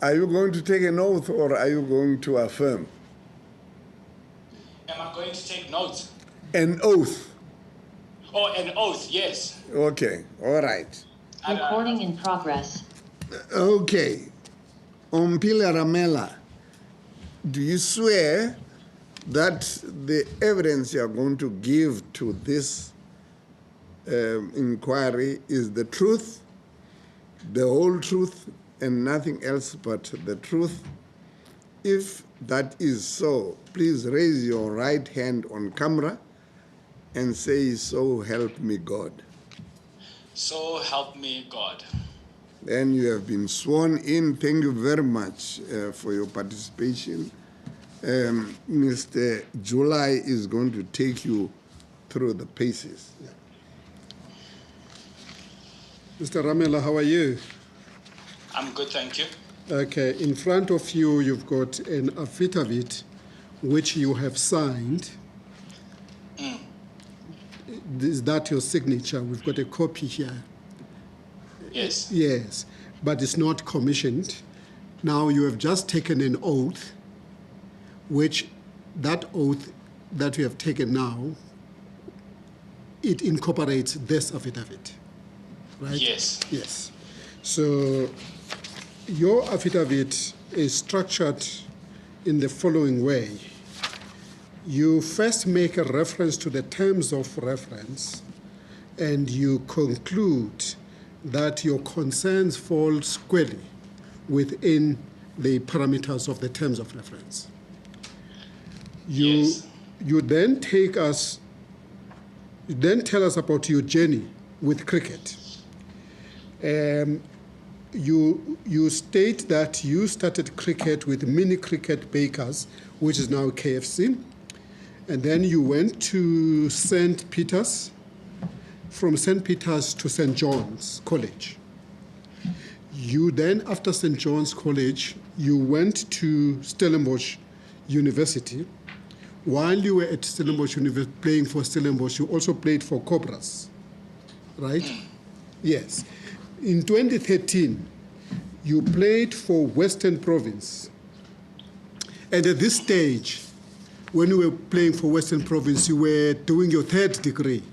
Are you going to take an oath or are you going to affirm? Am I going to take notes? An oath. Oh, an oath, yes. Okay, all right. Recording in progress. Okay. Omphile Ramela, do you swear that the evidence you are going to give to this inquiry is the truth, the whole truth, and nothing else but the truth? If that is so, please raise your right hand on camera and say, "So help me God." So help me God. Then you have been sworn in. Thank you very much for your participation. Mr. July is going to take you through the paces. Yeah. Mr. Ramela, how are you? I'm good, thank you. Okay, in front of you, you've got an affidavit which you have signed. Is that your signature? We've got a copy here. Yes. Yes, but it's not commissioned. Now you have just taken an oath, which that oath that you have taken now, it incorporates this affidavit, right? Yes. Yes. So your affidavit is structured in the following way. You first make a reference to the terms of reference, and you conclude that your concerns fall squarely within the parameters of the terms of reference. You then tell us about your journey with cricket. You state that you started cricket with Mini Cricket Bakers, which is now KFC, and then you went to St. Peter's, from St. Peter's to St. John's College. You then, after St. John's College, you went to Stellenbosch University. While you were at Stellenbosch University playing for Stellenbosch, you also played for Cobras, right? Yes. In 2013, you played for Western Province. And at this stage, when you were playing for Western Province, you were doing your third degree.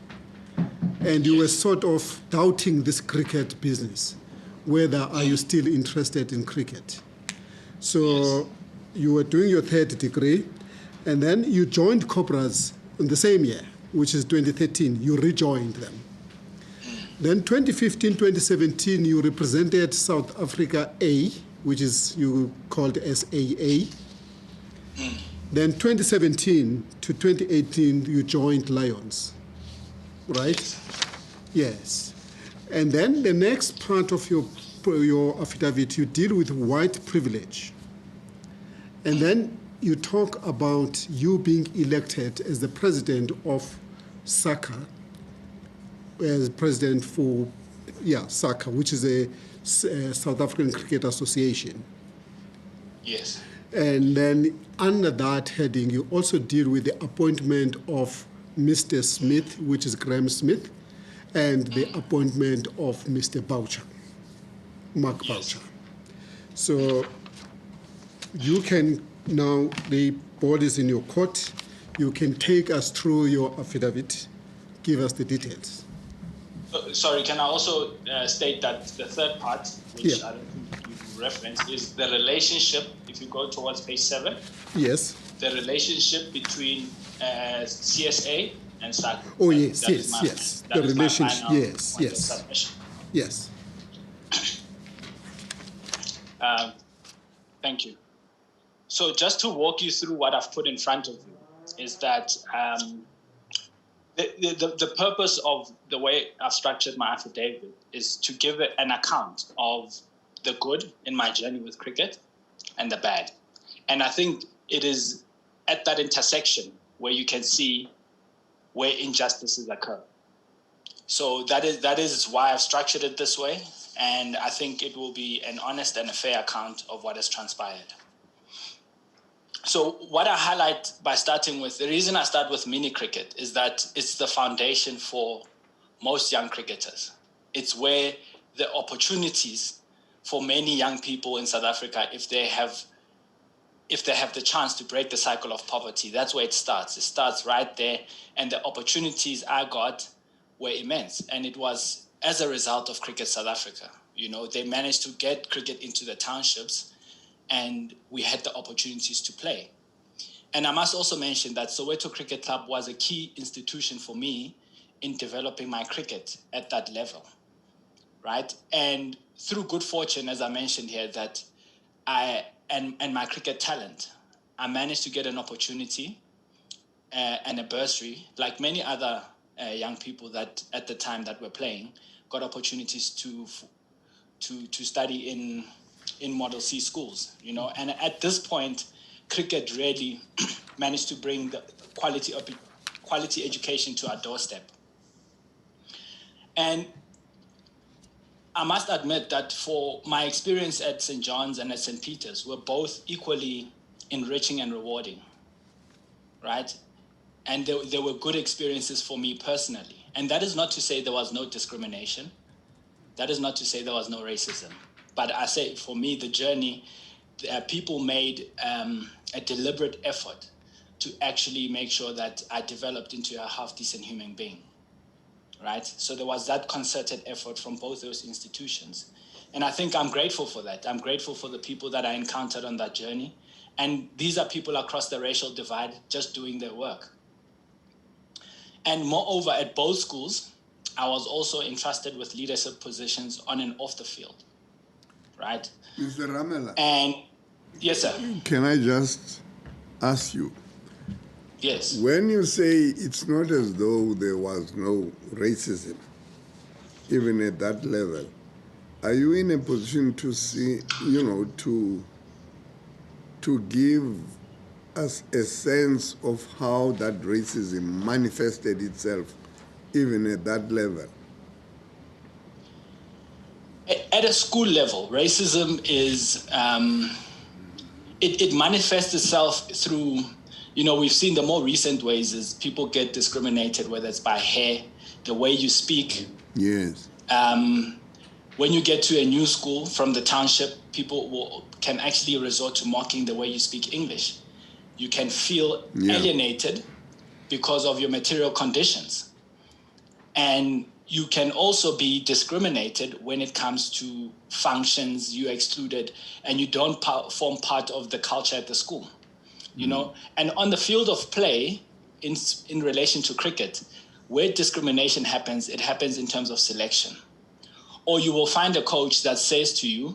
And you were sort of doubting this cricket business. Whether are you still interested in cricket? So you were doing your third degree, and then you joined Cobras in the same year, which is 2013. You rejoined them. Then 2015, 2017, you represented South Africa A, which is you called SAA. Then 2017 to 2018, you joined Lions, right? Yes. And then the next part of your affidavit, you deal with white privilege. And then you talk about you being elected as the president of SACA, as president for, SACA, which is a South African Cricket Association. Yes. And then under that heading, you also deal with the appointment of Mr. Smith, which is Graham Smith, and the appointment of Mr. Boucher, Mark Boucher. So you can now, the board is in your court, you can take us through your affidavit, give us the details. Sorry, can I also state that the third part, which I don't think you referenced, is the relationship, if you go towards page 7. Yes. The relationship between CSA and SACA. Oh, yes. The relationship, yes. Thank you. So just to walk you through what I've put in front of you is that the purpose of the way I've structured my affidavit is to give it an account of the good in my journey with cricket and the bad. And I think it is at that intersection where you can see where injustices occur. So that is why I've structured it this way, and I think it will be an honest and a fair account of what has transpired. So what I highlight by starting with, the reason I start with mini cricket is that it's the foundation for most young cricketers. It's where the opportunities for many young people in South Africa, if they have the chance to break the cycle of poverty, that's where it starts. It starts right there, and the opportunities I got were immense. And it was as a result of Cricket South Africa. They managed to get cricket into the townships, and we had the opportunities to play. And I must also mention that Soweto Cricket Club was a key institution for me in developing my cricket at that level, right? And through good fortune, as I mentioned here, that and my cricket talent, I managed to get an opportunity and a bursary, like many other young people that at the time that were playing, got opportunities to study in Model C schools, And at this point, cricket really managed to bring the quality education to our doorstep. And I must admit that for my experience at St. John's and at St. Peter's were both equally enriching and rewarding, right? And there were good experiences for me personally. And that is not to say there was no discrimination. That is not to say there was no racism. But I say for me, the journey, people made a deliberate effort to actually make sure that I developed into a half-decent human being. Right? So there was that concerted effort from both those institutions. And I think I'm grateful for that. I'm grateful for the people that I encountered on that journey. And these are people across the racial divide just doing their work. And moreover, at both schools, I was also entrusted with leadership positions on and off the field. Right? Mr. Ramela. And yes, sir. Can I just ask you? Yes. When you say it's not as though there was no racism, even at that level, are you in a position to see, to give us a sense of how that racism manifested itself, even at that level? At a school level, racism is, it manifests itself through, we've seen the more recent ways is people get discriminated, whether it's by hair, the way you speak. Yes. When you get to a new school from the township, people can actually resort to mocking the way you speak English. You can feel alienated because of your material conditions. And you can also be discriminated when it comes to functions you're excluded and you don't form part of the culture at the school. And on the field of play, in relation to cricket, where discrimination happens, it happens in terms of selection. Or you will find a coach that says to you,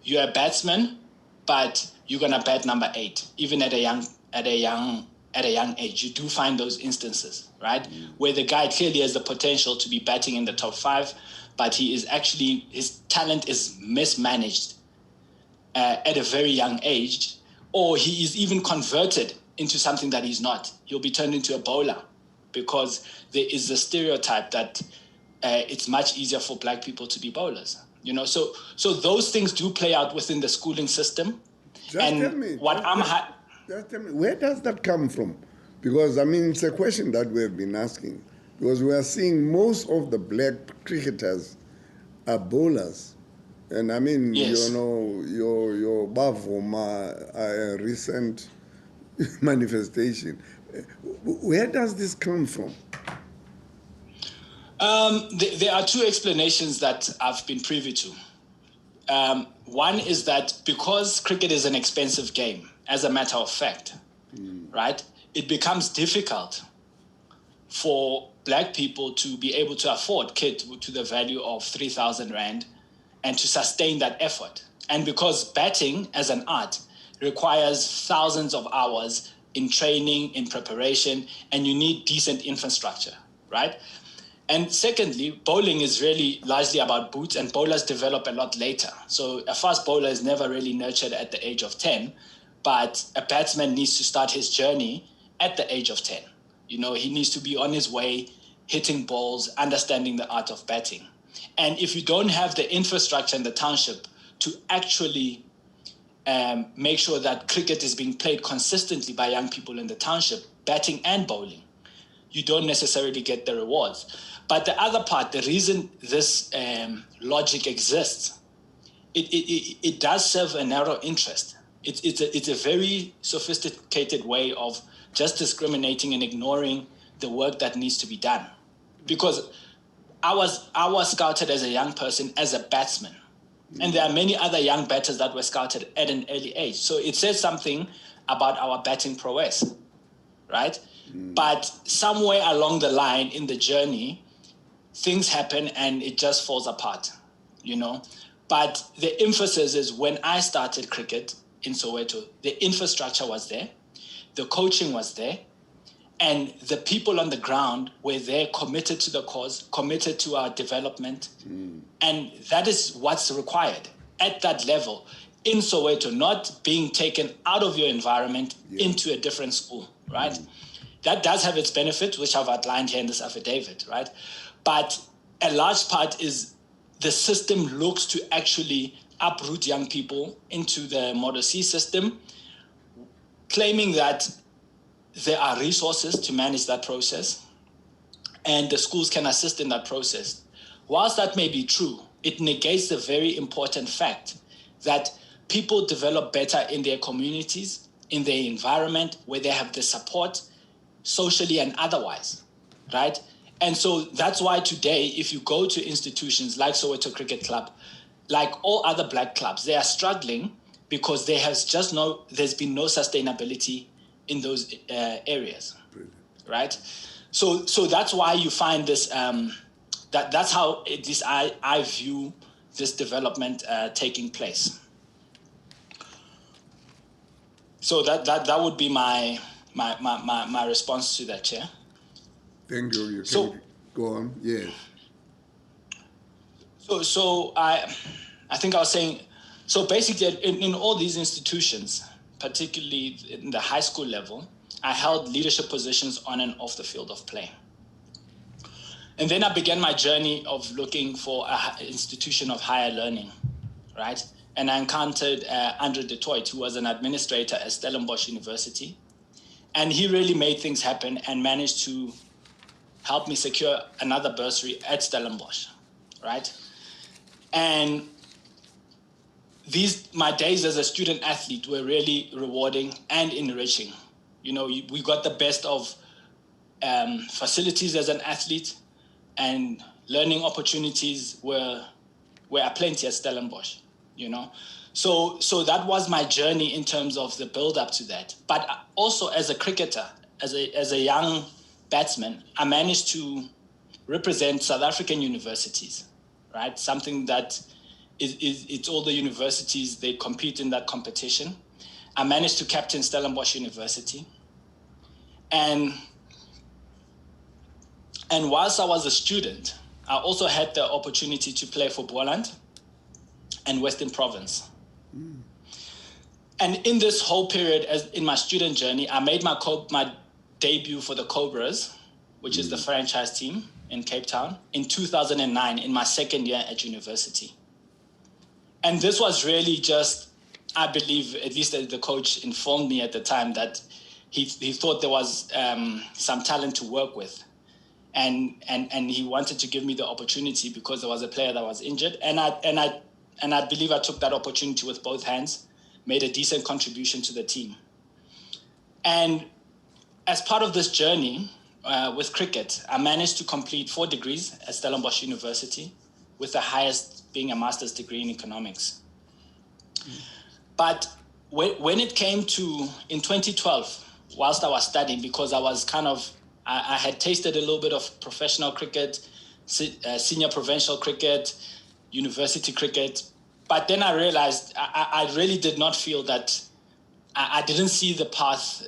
you're a batsman, but you're gonna bat number 8, even at a young age. You do find those instances, right? Where the guy clearly has the potential to be batting in the top 5, but his talent is mismanaged at a very young age. Or he is even converted into something that he's not. He'll be turned into a bowler because there is a stereotype that it's much easier for black people to be bowlers. So those things do play out within the schooling system. Just tell me, where does that come from? Because, it's a question that we have been asking. Because we are seeing most of the black cricketers are bowlers. And yes. your Bavuma recent manifestation. Where does this come from? There are two explanations that I've been privy to. One is that because cricket is an expensive game, as a matter of fact, right, it becomes difficult for black people to be able to afford kit to the value of 3,000 Rand and to sustain that effort. And because batting as an art requires thousands of hours in training, in preparation, and you need decent infrastructure, right? And secondly, bowling is really largely about boots, and bowlers develop a lot later. So a fast bowler is never really nurtured at the age of 10, but a batsman needs to start his journey at the age of 10. He needs to be on his way, hitting balls, understanding the art of batting. And if you don't have the infrastructure in the township to actually make sure that cricket is being played consistently by young people in the township, batting and bowling, you don't necessarily get the rewards. But the other part, the reason this logic exists, it does serve a narrow interest. It's a very sophisticated way of just discriminating and ignoring the work that needs to be done. Because I was scouted as a young person as a batsman. And there are many other young batters that were scouted at an early age. So it says something about our batting prowess, right? But somewhere along the line in the journey, things happen and it just falls apart, you know? But the emphasis is when I started cricket in Soweto, the infrastructure was there, the coaching was there, and the people on the ground were there committed to the cause, committed to our development. And that is what's required at that level in Soweto, not being taken out of your environment into a different school, right? That does have its benefits, which I've outlined here in this affidavit, right? But a large part is the system looks to actually uproot young people into the Model C system, claiming that there are resources to manage that process and the schools can assist in that process. Whilst that may be true, it negates the very important fact that people develop better in their communities, in their environment, where they have the support socially and otherwise, right? And so that's why today, if you go to institutions like Soweto Cricket Club, like all other black clubs, they are struggling because there's been no sustainability in those areas, right? So that's why you find this, that's how I view this development taking place. So that would be my response to that, Chair. Thank you. You can go on. Yes. So I think I was saying, so basically in all these institutions, particularly in the high school level, I held leadership positions on and off the field of play. And then I began my journey of looking for an institution of higher learning, right? And I encountered Andre de Toit, who was an administrator at Stellenbosch University. And he really made things happen and managed to help me secure another bursary at Stellenbosch, right? And my days as a student athlete were really rewarding and enriching. You know, we got the best of facilities as an athlete, and learning opportunities were aplenty at Stellenbosch, you know. So that was my journey in terms of the build up to that. But also as a cricketer, as a young batsman, I managed to represent South African universities, right? Something that it's all the universities, they compete in that competition. I managed to captain Stellenbosch University. And whilst I was a student, I also had the opportunity to play for Boland and Western Province. And in this whole period, in my student journey, I made my debut for the Cobras, which is the franchise team in Cape Town, in 2009, in my second year at university. And this was really just, I believe, at least the coach informed me at the time, that he thought there was some talent to work with. And he wanted to give me the opportunity because there was a player that was injured. And I believe I took that opportunity with both hands, made a decent contribution to the team. And as part of this journey with cricket, I managed to complete 4 degrees at Stellenbosch University, with the highest being a master's degree in economics. But when it came to, in 2012, whilst I was studying, because I had tasted a little bit of professional cricket, senior provincial cricket, university cricket, but then I realized I really did not feel that, I didn't see the path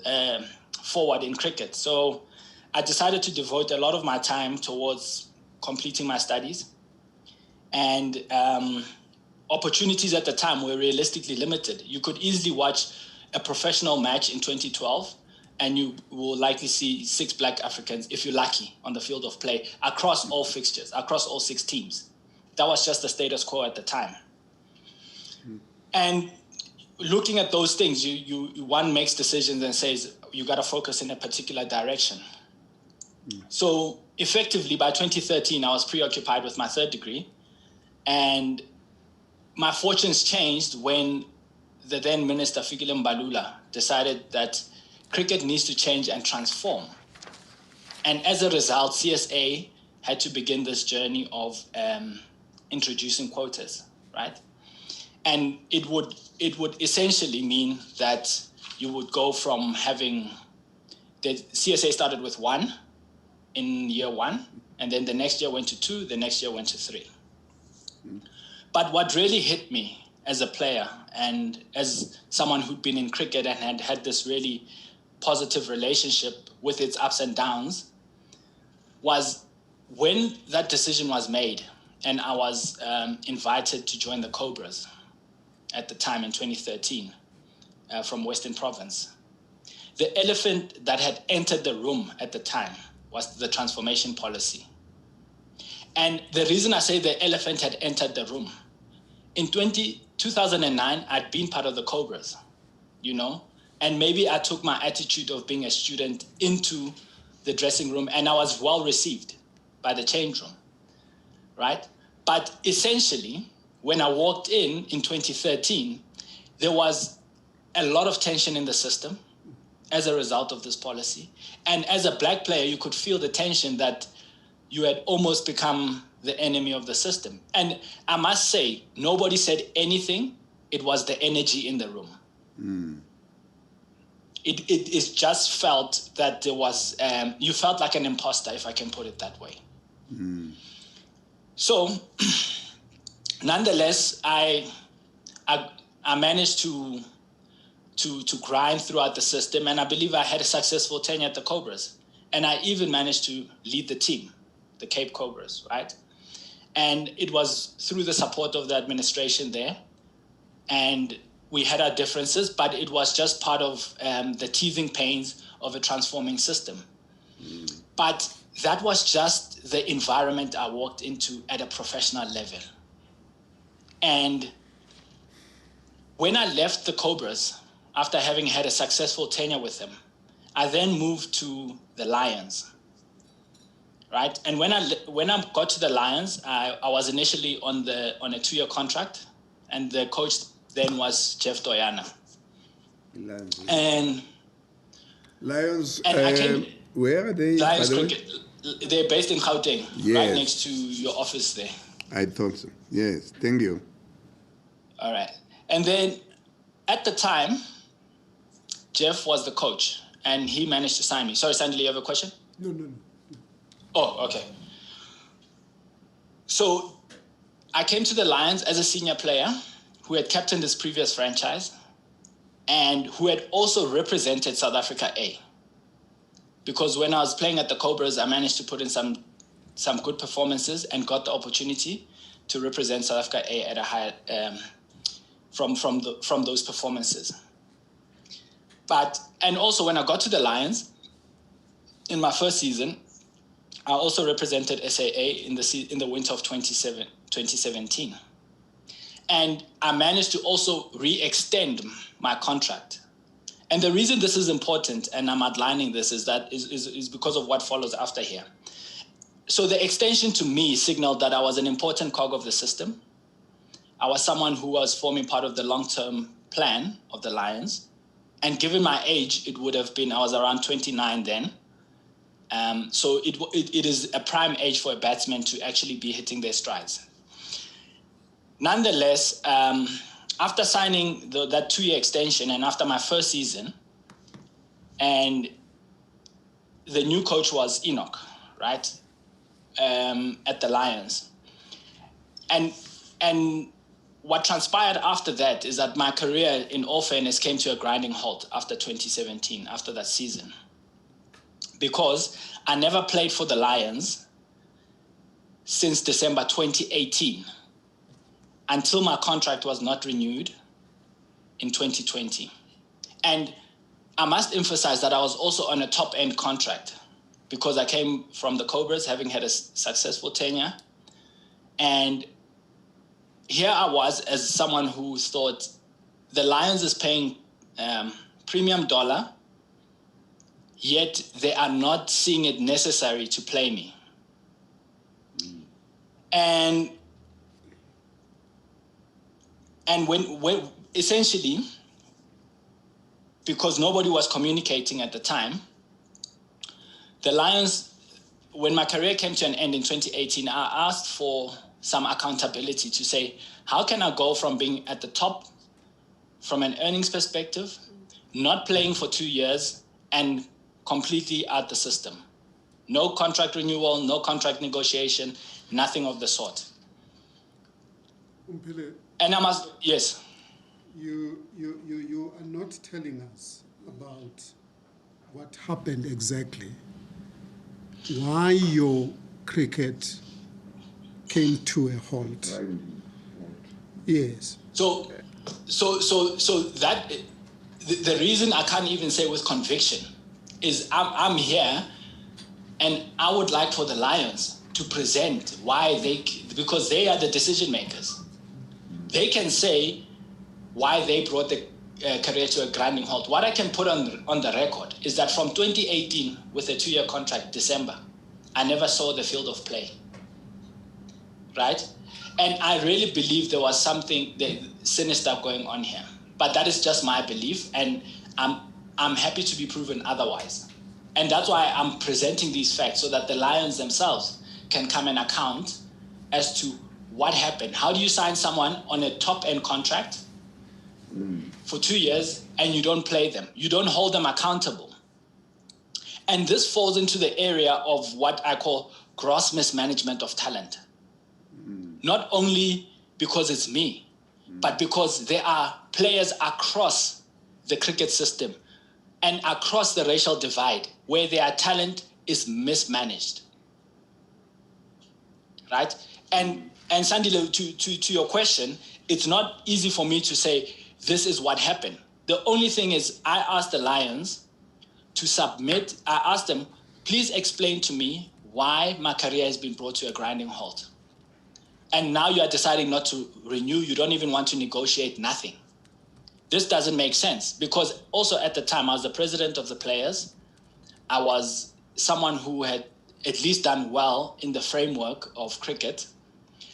forward in cricket. So I decided to devote a lot of my time towards completing my studies. And opportunities at the time were realistically limited. You could easily watch a professional match in 2012, and you will likely see 6 Black Africans, if you're lucky, on the field of play across all fixtures, across all 6 teams. That was just the status quo at the time. And looking at those things, one makes decisions and says, you got to focus in a particular direction. So effectively, by 2013, I was preoccupied with my third degree. And my fortunes changed when the then Minister Fikile Mbalula decided that cricket needs to change and transform. And as a result, CSA had to begin this journey of introducing quotas, right? And it would essentially mean that you would go from having, the CSA started with 1 in year 1, and then the next year went to 2, the next year went to 3. But what really hit me as a player and as someone who'd been in cricket and had this really positive relationship with its ups and downs was when that decision was made and I was invited to join the Cobras at the time in 2013 from Western Province. The elephant that had entered the room at the time was the transformation policy. And the reason I say the elephant had entered the room, in 2009, I'd been part of the Cobras, you know, and maybe I took my attitude of being a student into the dressing room and I was well received by the change room, right? But essentially, when I walked in 2013, there was a lot of tension in the system as a result of this policy. And as a black player, you could feel the tension that you had almost become the enemy of the system. And I must say, nobody said anything. It was the energy in the room. It just felt that there was, you felt like an imposter, if I can put it that way. So, nonetheless, I managed to grind throughout the system, and I believe I had a successful tenure at the Cobras. And I even managed to lead the team, the Cape Cobras, right? And it was through the support of the administration there. And we had our differences, but it was just part of the teething pains of a transforming system. But that was just the environment I walked into at a professional level. And when I left the Cobras, after having had a successful tenure with them, I then moved to the Lions, right? And when I got to the Lions, I was initially on a 2-year contract, and the coach then was Jeff Doyana. And I came, where are they? Lions cricket. They're based in Gauteng, yes, right next to your office there. I thought so. Yes, thank you. All right. And then at the time, Jeff was the coach, and he managed to sign me. Sorry, Sandile, you have a question? No. Oh, okay. So I came to the Lions as a senior player who had captained this previous franchise and who had also represented South Africa A. Because when I was playing at the Cobras, I managed to put in some good performances and got the opportunity to represent South Africa A at a higher from those performances. And also when I got to the Lions, in my first season, I also represented SAA in the winter of 2017. And I managed to also re-extend my contract. And the reason this is important, and I'm outlining this, is because of what follows after here. So the extension to me signaled that I was an important cog of the system. I was someone who was forming part of the long-term plan of the Lions. And given my age, it would have been, I was around 29 then. So it is a prime age for a batsman to actually be hitting their strides. Nonetheless, after signing that 2-year extension and after my first season, and the new coach was Enoch, right, at the Lions. And what transpired after that is that my career, in all fairness, came to a grinding halt after 2017, after that season. Because I never played for the Lions since December 2018 until my contract was not renewed in 2020. And I must emphasize that I was also on a top-end contract because I came from the Cobras, having had a successful tenure. And here I was as someone who thought the Lions is paying premium dollar, yet they are not seeing it necessary to play me. And when essentially, because nobody was communicating at the time, the Lions, when my career came to an end in 2018, I asked for some accountability to say, how can I go from being at the top from an earnings perspective, not playing for 2 years, and completely out the system? No contract renewal, no contract negotiation, nothing of the sort. Omphile, And I must, yes. you are not telling us about what happened exactly, why your cricket came to a halt. Yes. So that the reason I can't even say with conviction is I'm here, and I would like for the Lions to present why because they are the decision makers. They can say why they brought the career to a grinding halt. What I can put on the record is that from 2018, with a 2-year contract, December, I never saw the field of play. Right? And I really believe there was something sinister going on here. But that is just my belief, and I'm happy to be proven otherwise. And that's why I'm presenting these facts, so that the Lions themselves can come and account as to what happened. How do you sign someone on a top-end contract for 2 years and you don't play them? You don't hold them accountable. And this falls into the area of what I call gross mismanagement of talent. Not only because it's me, but because there are players across the cricket system and across the racial divide where their talent is mismanaged. Right? And Sandile, to your question, it's not easy for me to say this is what happened. The only thing is I asked the Lions to submit, I asked them, please explain to me why my career has been brought to a grinding halt. And now you are deciding not to renew, you don't even want to negotiate, nothing. This doesn't make sense, because also at the time I was the president of the players. I was someone who had at least done well in the framework of cricket.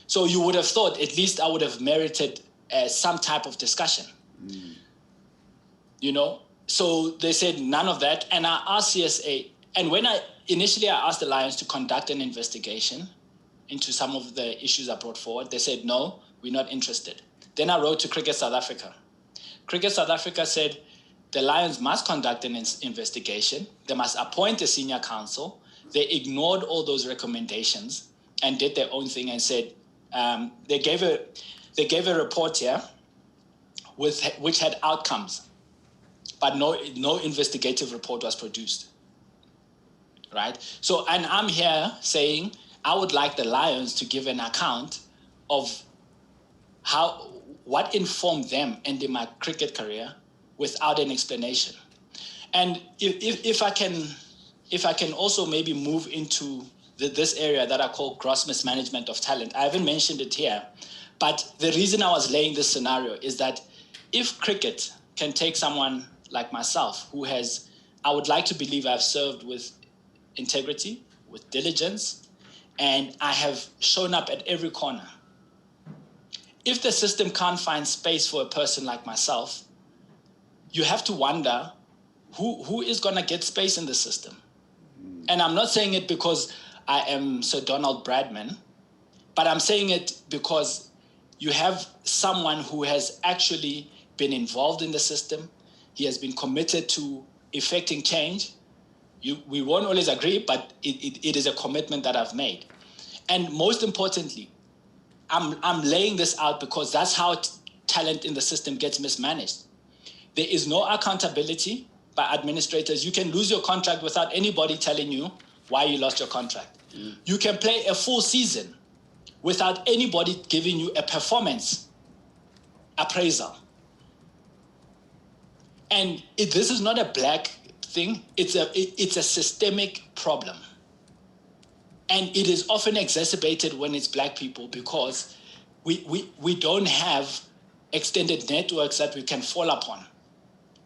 So you would have thought at least I would have merited some type of discussion. You know, so they said none of that. And I asked CSA, and when initially I asked the Lions to conduct an investigation into some of the issues I brought forward, they said, no, we're not interested. Then I wrote to Cricket South Africa. Cricket South Africa said the Lions must conduct an investigation. They must appoint a senior counsel. They ignored all those recommendations and did their own thing and said, they gave a report here which had outcomes, but no investigative report was produced. Right? So, and I'm here saying I would like the Lions to give an account of what informed them in my cricket career without an explanation. And if I can also maybe move into this area that I call gross mismanagement of talent. I haven't mentioned it here, but the reason I was laying this scenario is that if cricket can take someone like myself who has, I would like to believe I've served with integrity, with diligence, and I have shown up at every corner. If the system can't find space for a person like myself, you have to wonder who is going to get space in the system. And I'm not saying it because I am Sir Donald Bradman, but I'm saying it because you have someone who has actually been involved in the system. He has been committed to effecting change. We won't always agree, but it is a commitment that I've made. And most importantly, I'm laying this out because that's how talent in the system gets mismanaged. There is no accountability by administrators. You can lose your contract without anybody telling you why you lost your contract. You can play a full season without anybody giving you a performance appraisal. And this is not a black thing. It's a systemic problem. And it is often exacerbated when it's black people because we don't have extended networks that we can fall upon.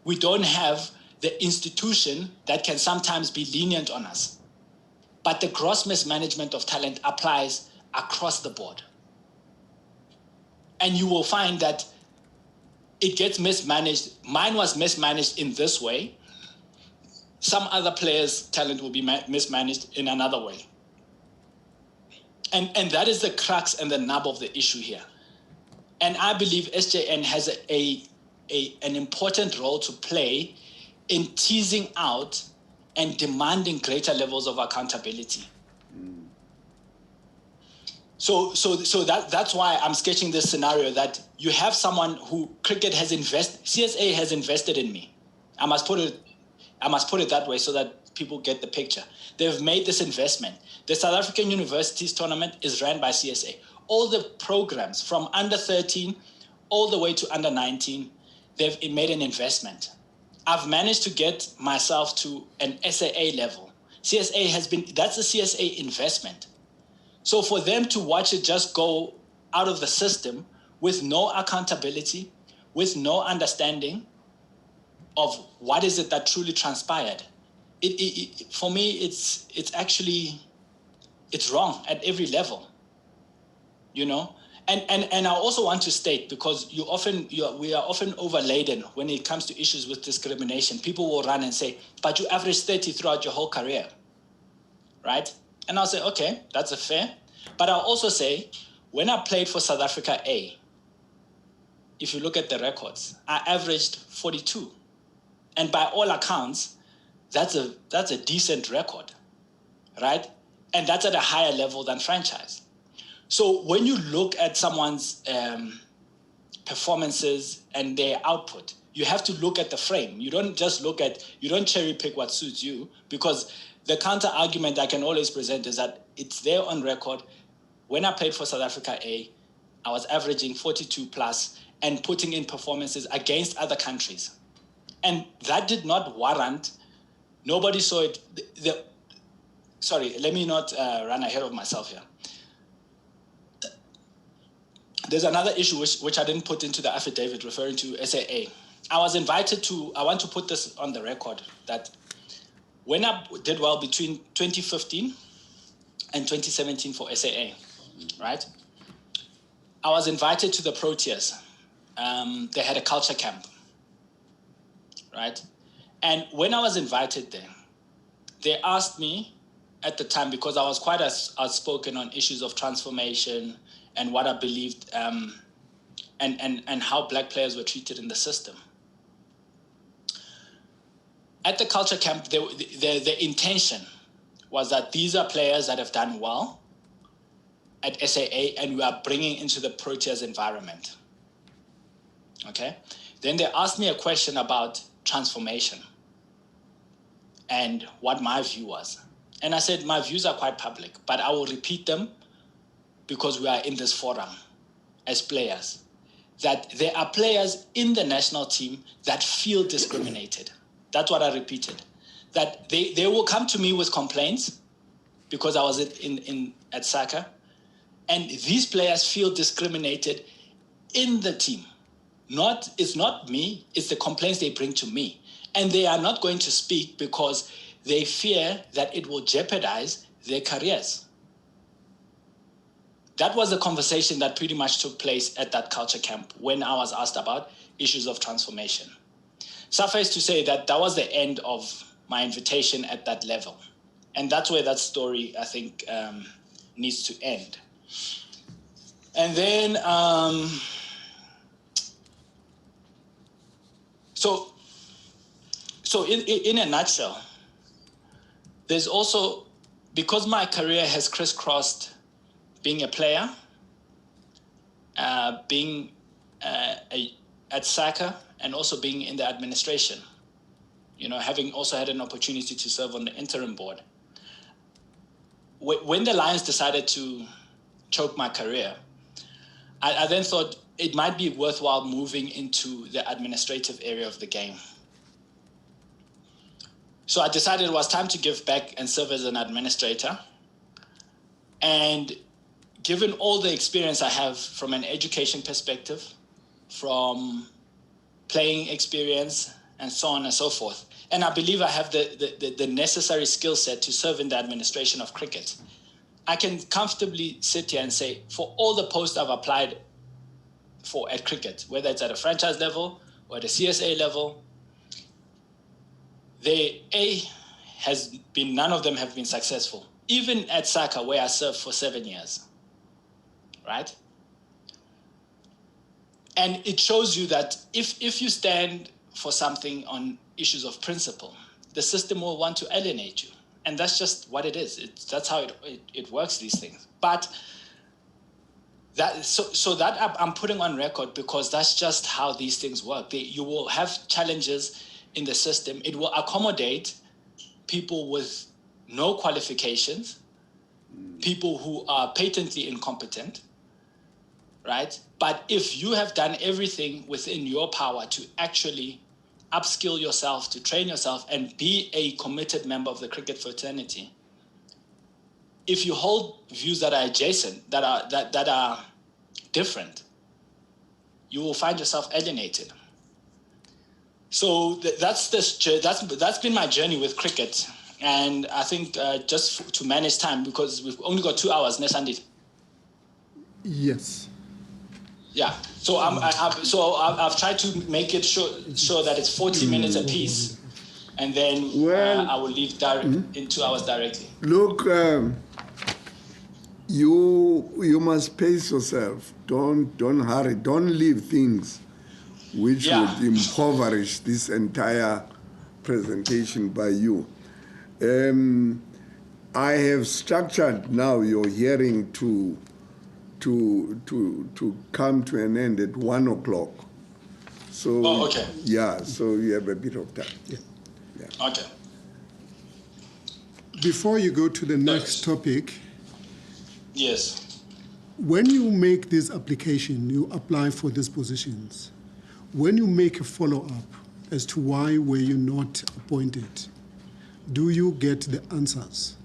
We don't have the institution that can sometimes be lenient on us. But the gross mismanagement of talent applies across the board. And you will find that it gets mismanaged. Mine was mismanaged in this way. Some other players' talent will be mismanaged in another way. And that is the crux and the nub of the issue here. And I believe SJN has an important role to play in teasing out and demanding greater levels of accountability. So that's why I'm sketching this scenario that you have someone who cricket has CSA has invested in me. I must put it that way so that people get the picture. They've made this investment. The South African Universities tournament is ran by CSA. All the programs from under 13 all the way to under 19, they've made an investment. I've managed to get myself to an SAA level. That's the CSA investment. So for them to watch it just go out of the system with no accountability, with no understanding of what is it that truly transpired, for me, it's wrong at every level, you know? And I also want to state, because we are often overladen when it comes to issues with discrimination. People will run and say, but you averaged 30 throughout your whole career, right? And I'll say, okay, that's fair. But I'll also say, when I played for South Africa A, if you look at the records, I averaged 42. And by all accounts, that's a decent record, right? And that's at a higher level than franchise. So when you look at someone's performances and their output, you have to look at the frame. You don't cherry pick what suits you, because the counter argument I can always present is that it's there on record. When I played for South Africa A, I was averaging 42 plus and putting in performances against other countries. And that did not warrant, nobody saw it. Sorry, let me not run ahead of myself here. There's another issue which I didn't put into the affidavit referring to SAA. I want to put this on the record, that when I did well between 2015 and 2017 for SAA, right? I was invited to the Proteas. They had a culture camp, right? And when I was invited there, they asked me at the time, because I was quite outspoken on issues of transformation and what I believed and how black players were treated in the system. At the culture camp, the intention was that these are players that have done well at SAA and we are bringing into the Proteas environment. Okay? Then they asked me a question about transformation and what my view was. And I said, my views are quite public, but I will repeat them because we are in this forum as players, that there are players in the national team that feel discriminated. That's what I repeated. That they will come to me with complaints because I was at SACA, and these players feel discriminated in the team. It's not me, it's the complaints they bring to me. And they are not going to speak because they fear that it will jeopardize their careers. That was the conversation that pretty much took place at that culture camp when I was asked about issues of transformation. Suffice to say that was the end of my invitation at that level. And that's where that story, I think, needs to end. And then, so in a nutshell, there's also, because my career has crisscrossed being a player, being at SACA, and also being in the administration, having also had an opportunity to serve on the interim board. When the Lions decided to choke my career, I then thought it might be worthwhile moving into the administrative area of the game. So I decided it was time to give back and serve as an administrator. And given all the experience I have from an education perspective, from playing experience, and so on and so forth, and I believe I have the necessary skill set to serve in the administration of cricket, I can comfortably sit here and say, for all the posts I've applied for at cricket, whether it's at a franchise level or at a CSA level, none of them have been successful. Even at SACA, where I served for 7 years, right? And it shows you that if you stand for something on issues of principle, the system will want to alienate you. And that's just what it is. That's how it works, these things. But that I'm putting on record because that's just how these things work. You will have challenges in the system. It will accommodate people with no qualifications, people who are patently incompetent, right? But if you have done everything within your power to actually upskill yourself, to train yourself, and be a committed member of the cricket fraternity, if you hold views that are adjacent, that are different, you will find yourself alienated. So that's been my journey with cricket, and I think just to manage time, because we've only got 2 hours, Nesandit. Yes. Yeah. So I've tried to make it sure that it's 40 minutes a piece, and then I will leave in 2 hours directly. Look, you must pace yourself. Don't hurry. Don't leave things which would impoverish this entire presentation by you. I have structured now your hearing to come to an end at 1 o'clock. So okay. Yeah, so you have a bit of time. Yeah. Okay. Before you go to the next topic, yes. When you make this application, you apply for these positions. When you make a follow-up as to why were you not appointed, do you get the answers?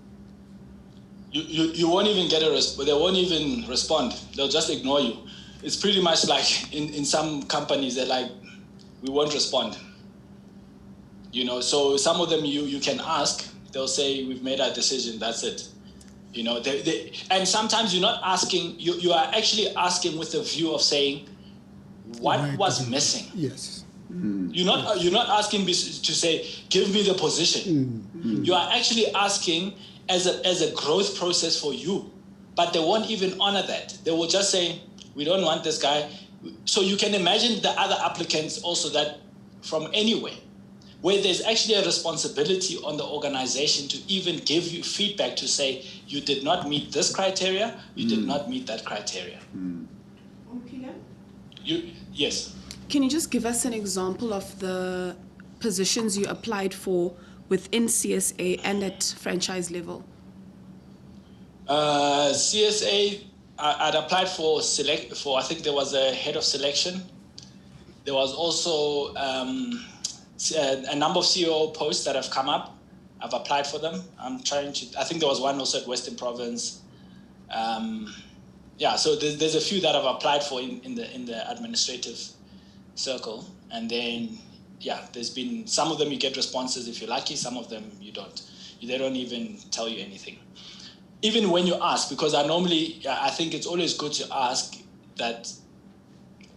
You won't even get a response. They won't even respond. They'll just ignore you. It's pretty much like in some companies, they're like, we won't respond. You know, so some of them you can ask, they'll say, we've made our decision, that's it. You know, and sometimes you're not asking, you are actually asking with a view of saying, what was missing? Yes. You're not asking to say, give me the position. You are actually asking as a growth process for you, but they won't even honor that. They will just say, we don't want this guy. So you can imagine the other applicants also that from anywhere, where there's actually a responsibility on the organization to even give you feedback to say, you did not meet this criteria, you did not meet that criteria. Omphile? Yes. Can you just give us an example of the positions you applied for within CSA and at franchise level? CSA, I'd applied for I think there was a head of selection. There was also a number of CEO posts that have come up. I've applied for them. I think there was one also at Western Province. So there's a few that I've applied for in the administrative circle. And then, there's been, some of them you get responses if you're lucky, some of them you don't. They don't even tell you anything. Even when you ask, because I think it's always good to ask that,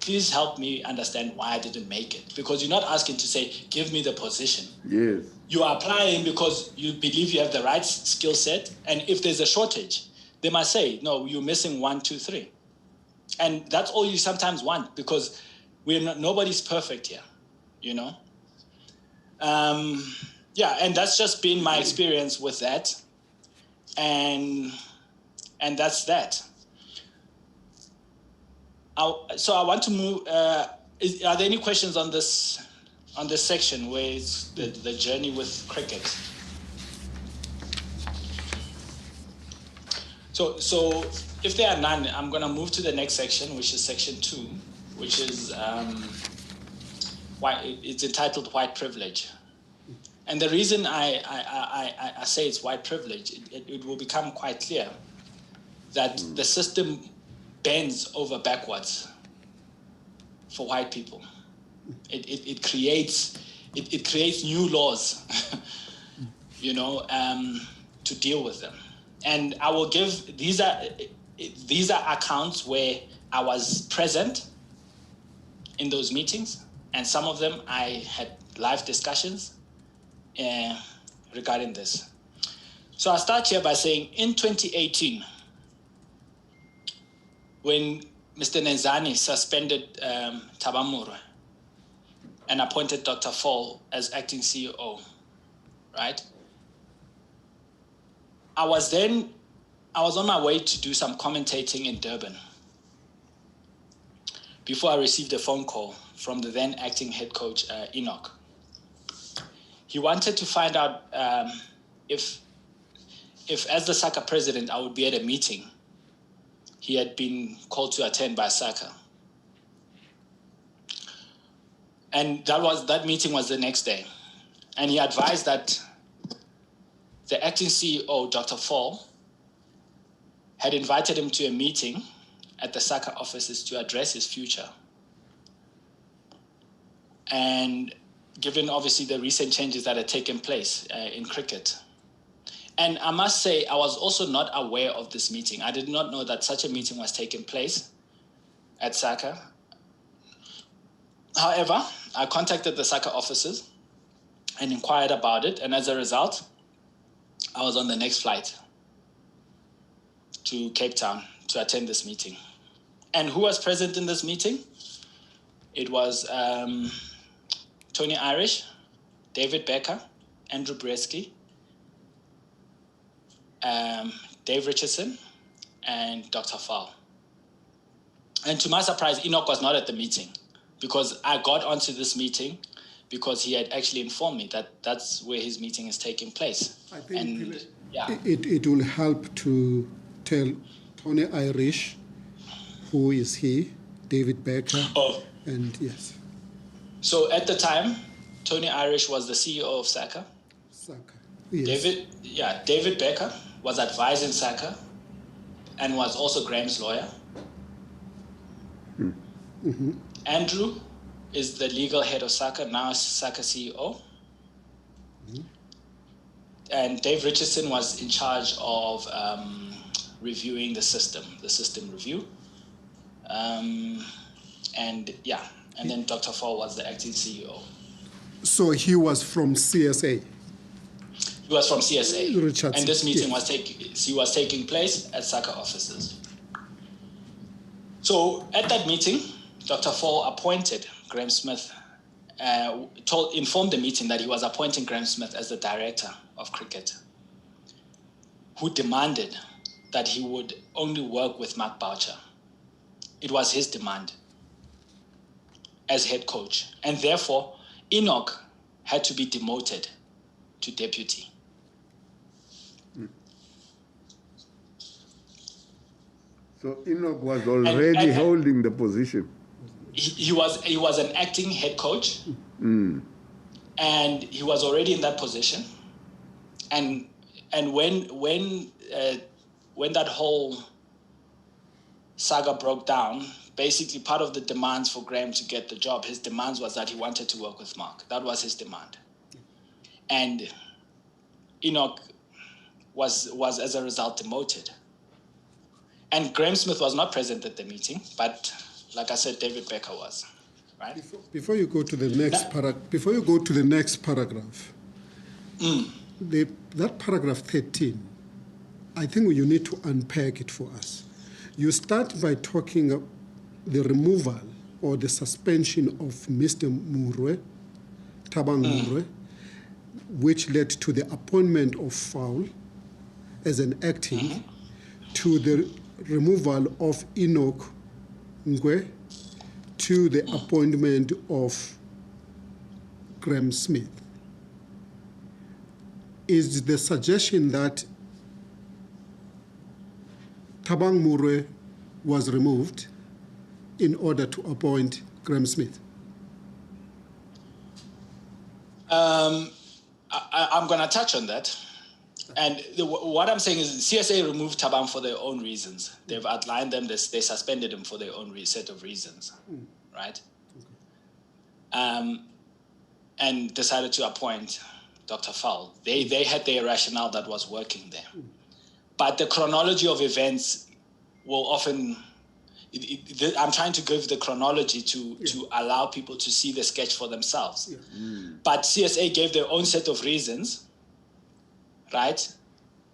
please help me understand why I didn't make it. Because you're not asking to say, give me the position. Yes. You are applying because you believe you have the right skill set. And if there's a shortage, they must say, no, you're missing 1, 2, 3. And that's all you sometimes want, because nobody's perfect here, you know? And that's just been my experience with that. And that's that. So I want to move. Are there any questions on this section where it's the journey with cricket? So if there are none, I'm going to move to the next section, which is section 2, which is it's entitled White Privilege. And the reason I say it's white privilege, it will become quite clear that the system bends over backwards for white people. It creates it creates new laws, to deal with them. And I will give, these are accounts where I was present in those meetings, and some of them I had live discussions regarding this. So I'll start here by saying in 2018, when Mr. Nenzani suspended Tabamura and appointed Dr. Fall as acting CEO, right? I was on my way to do some commentating in Durban before I received a phone call from the then acting head coach, Enoch. He wanted to find out if as the SACA president, I would be at a meeting he had been called to attend by SACA. And that meeting was the next day. And he advised that the acting CEO, Dr. Fall, had invited him to a meeting at the SACA offices to address his future. And given obviously the recent changes that had taken place in cricket. And I must say, I was also not aware of this meeting. I did not know that such a meeting was taking place at SACA. However, I contacted the SACA offices and inquired about it. And as a result, I was on the next flight to Cape Town to attend this meeting. And who was present in this meeting? It was Tony Irish, David Becker, Andrew Bresky, Dave Richardson, and Dr. Fall. And to my surprise, Enoch was not at the meeting, because I got onto this meeting because he had actually informed me that that's where his meeting is taking place. I think and, it will help to tell Tony Irish who is he, David Becker, and yes. So at the time, Tony Irish was the CEO of SACA. SACA, yes. David Becker was advising SACA and was also Graham's lawyer. Mm-hmm. Andrew is the legal head of SACA, now SACA CEO. Mm-hmm. And Dave Richardson was in charge of reviewing the system review. And then Dr. Fall was the acting CEO. So he was from CSA? He was from CSA. Richardson. And this meeting was taking place at SACA offices. So at that meeting, Dr. Fall appointed Graham Smith, informed the meeting that he was appointing Graham Smith as the director of cricket, who demanded that he would only work with Mark Boucher. It was his demand as head coach. And therefore, Enoch had to be demoted to deputy. So Enoch was already holding the position. He was an acting head coach, and he was already in that position. And when that whole saga broke down, basically part of the demands for Graham to get the job, his demands was that he wanted to work with Mark. That was his demand. And Enoch was as a result demoted. And Graham Smith was not present at the meeting, but like I said, David Becker was, right? Before you go to the next paragraph, that paragraph 13, I think you need to unpack it for us. You start by talking the removal or the suspension of Mr. Thabang Murwe, which led to the appointment of Fowl as an acting, to the removal of Enoch Nkwe, to the appointment of Graham Smith. Is the suggestion that Thabang Murwe was removed in order to appoint Graham Smith? I'm going to touch on that. And what I'm saying is CSA removed Thabang for their own reasons. They've outlined them. They suspended him for their own set of reasons, right? and decided to appoint Dr. Fowl. They had their rationale that was working there. But the chronology of events will often, I'm trying to give the chronology to allow people to see the sketch for themselves. But CSA gave their own set of reasons, right?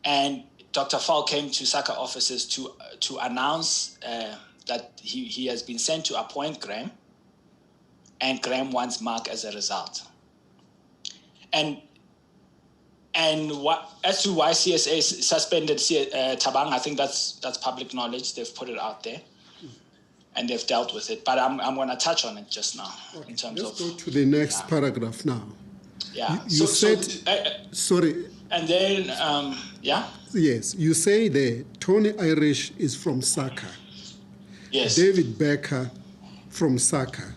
And Dr. Fowl came to SACA offices to announce that he has been sent to appoint Graham, and Graham wants Mark as a result. And as to why CSA suspended Tabang, I think that's public knowledge. They've put it out there, and they've dealt with it. But I'm going to touch on it just now in terms Let's of. go to the next paragraph now. Yeah. You said. Sorry. And then, yeah. Yes, you say there. Tony Irish is from SACA. Yes. David Becker from SACA.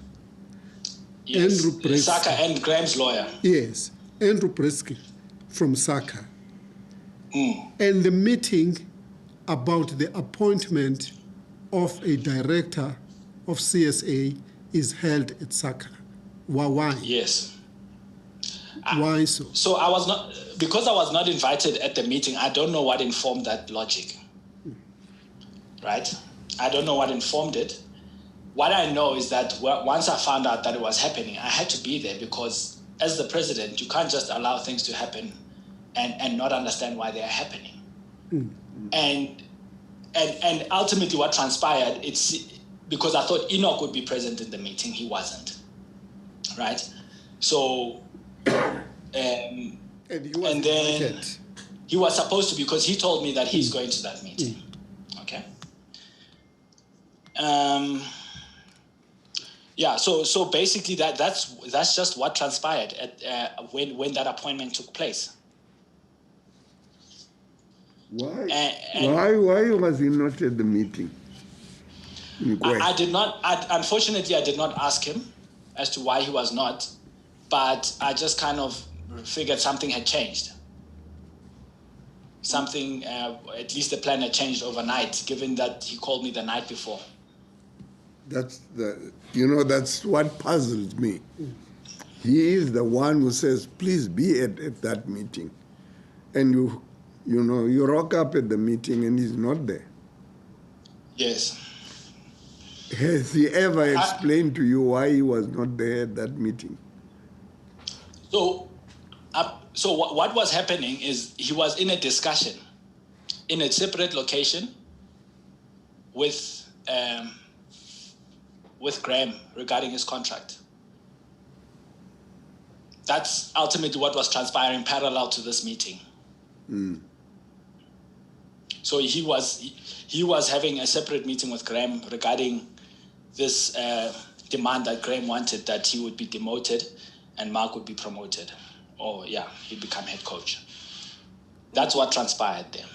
Yes. Andrew Bresky. SACA and Graham's lawyer. Yes, Andrew Bresky from SACA. And the meeting about the appointment of a director of CSA is held at SACA. Why? Yes. Why so? So because I was not invited at the meeting, I don't know what informed that logic. Right? I don't know what informed it. What I know is that once I found out that it was happening, I had to be there, because as the president, you can't just allow things to happen and not understand why they are happening. And ultimately what transpired, it's because I thought Enoch would be present in the meeting. He wasn't. Right? So, and then he was supposed to, because he told me that he's going to that meeting. Okay. Yeah. So basically that's just what transpired at when that appointment took place. Why was he not at the meeting? I did not. Unfortunately, I did not ask him as to why he was not, but I just kind of figured something had changed. Something, at least the plan had changed overnight, given that he called me the night before. That's what puzzles me. He is the one who says, please be at that meeting. And you rock up at the meeting and he's not there. Yes. Has he ever explained to you why he was not there at that meeting? So what was happening is he was in a discussion in a separate location with Graham regarding his contract. That's ultimately what was transpiring parallel to this meeting. So he was having a separate meeting with Graham regarding this demand that Graham wanted, that he would be demoted and Mark would be promoted. He'd become head coach. That's what transpired there.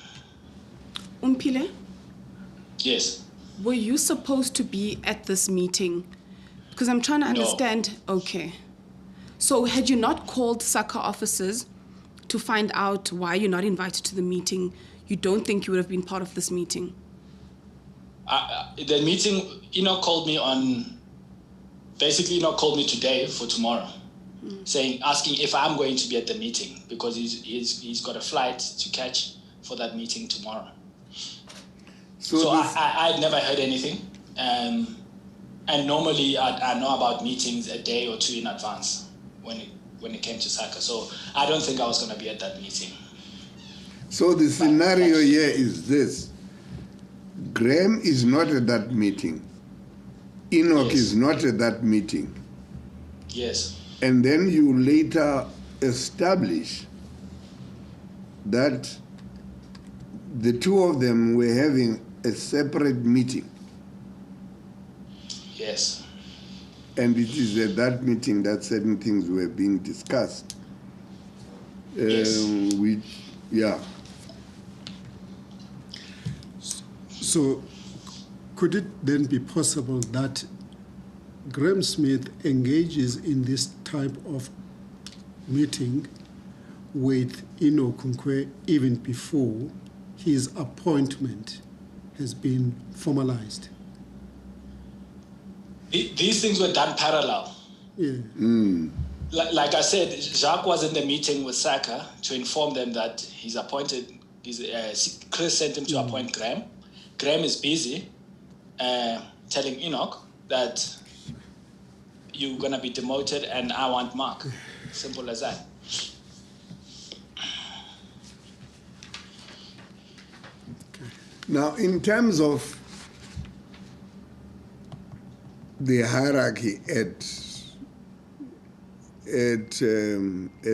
Omphile? Yes. Were you supposed to be at this meeting? Because I'm trying to understand. No. Okay. So had you not called SACA officers to find out why you're not invited to the meeting, you don't think you would have been part of this meeting? The meeting, Enoch called me today for tomorrow, asking if I'm going to be at the meeting, because he's got a flight to catch for that meeting tomorrow. So I'd never heard anything. And normally I know about meetings a day or two in advance when it came to SACA. So I don't think I was going to be at that meeting. So the scenario here is this. Graham is not at that meeting. Enoch is not at that meeting. Yes. And then you later establish that the two of them were having a separate meeting. Yes. And it is at that meeting that certain things were being discussed. Yes. So could it then be possible that Graham Smith engages in this type of meeting with Enoch Nkwe even before his appointment has been formalized? These things were done parallel. Yeah. like I said, Jacques was in the meeting with SACA to inform them that he's appointed. Chris sent him to appoint Graham. Graham is busy telling Enoch that you're going to be demoted and I want Mark. Simple as that. Now, in terms of the hierarchy at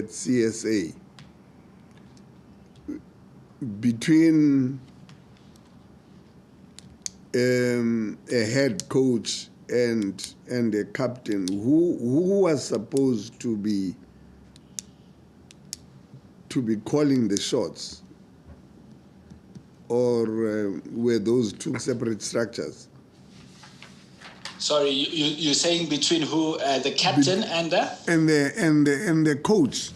CSA, between a head coach and a captain, who was supposed to be calling the shots, or were those two separate structures? Sorry, you're saying between who, the captain and the the coach?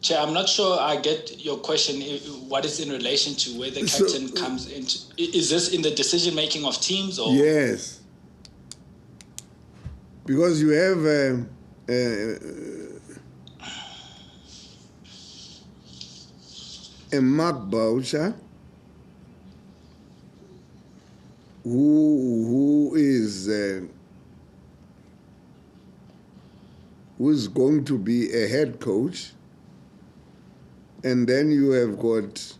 Chair, I'm not sure I get your question. What is in relation to where the captain comes into? Is this in the decision making of teams, or? Yes, because you have a Mark Boucher who's going to be a head coach, and then you have got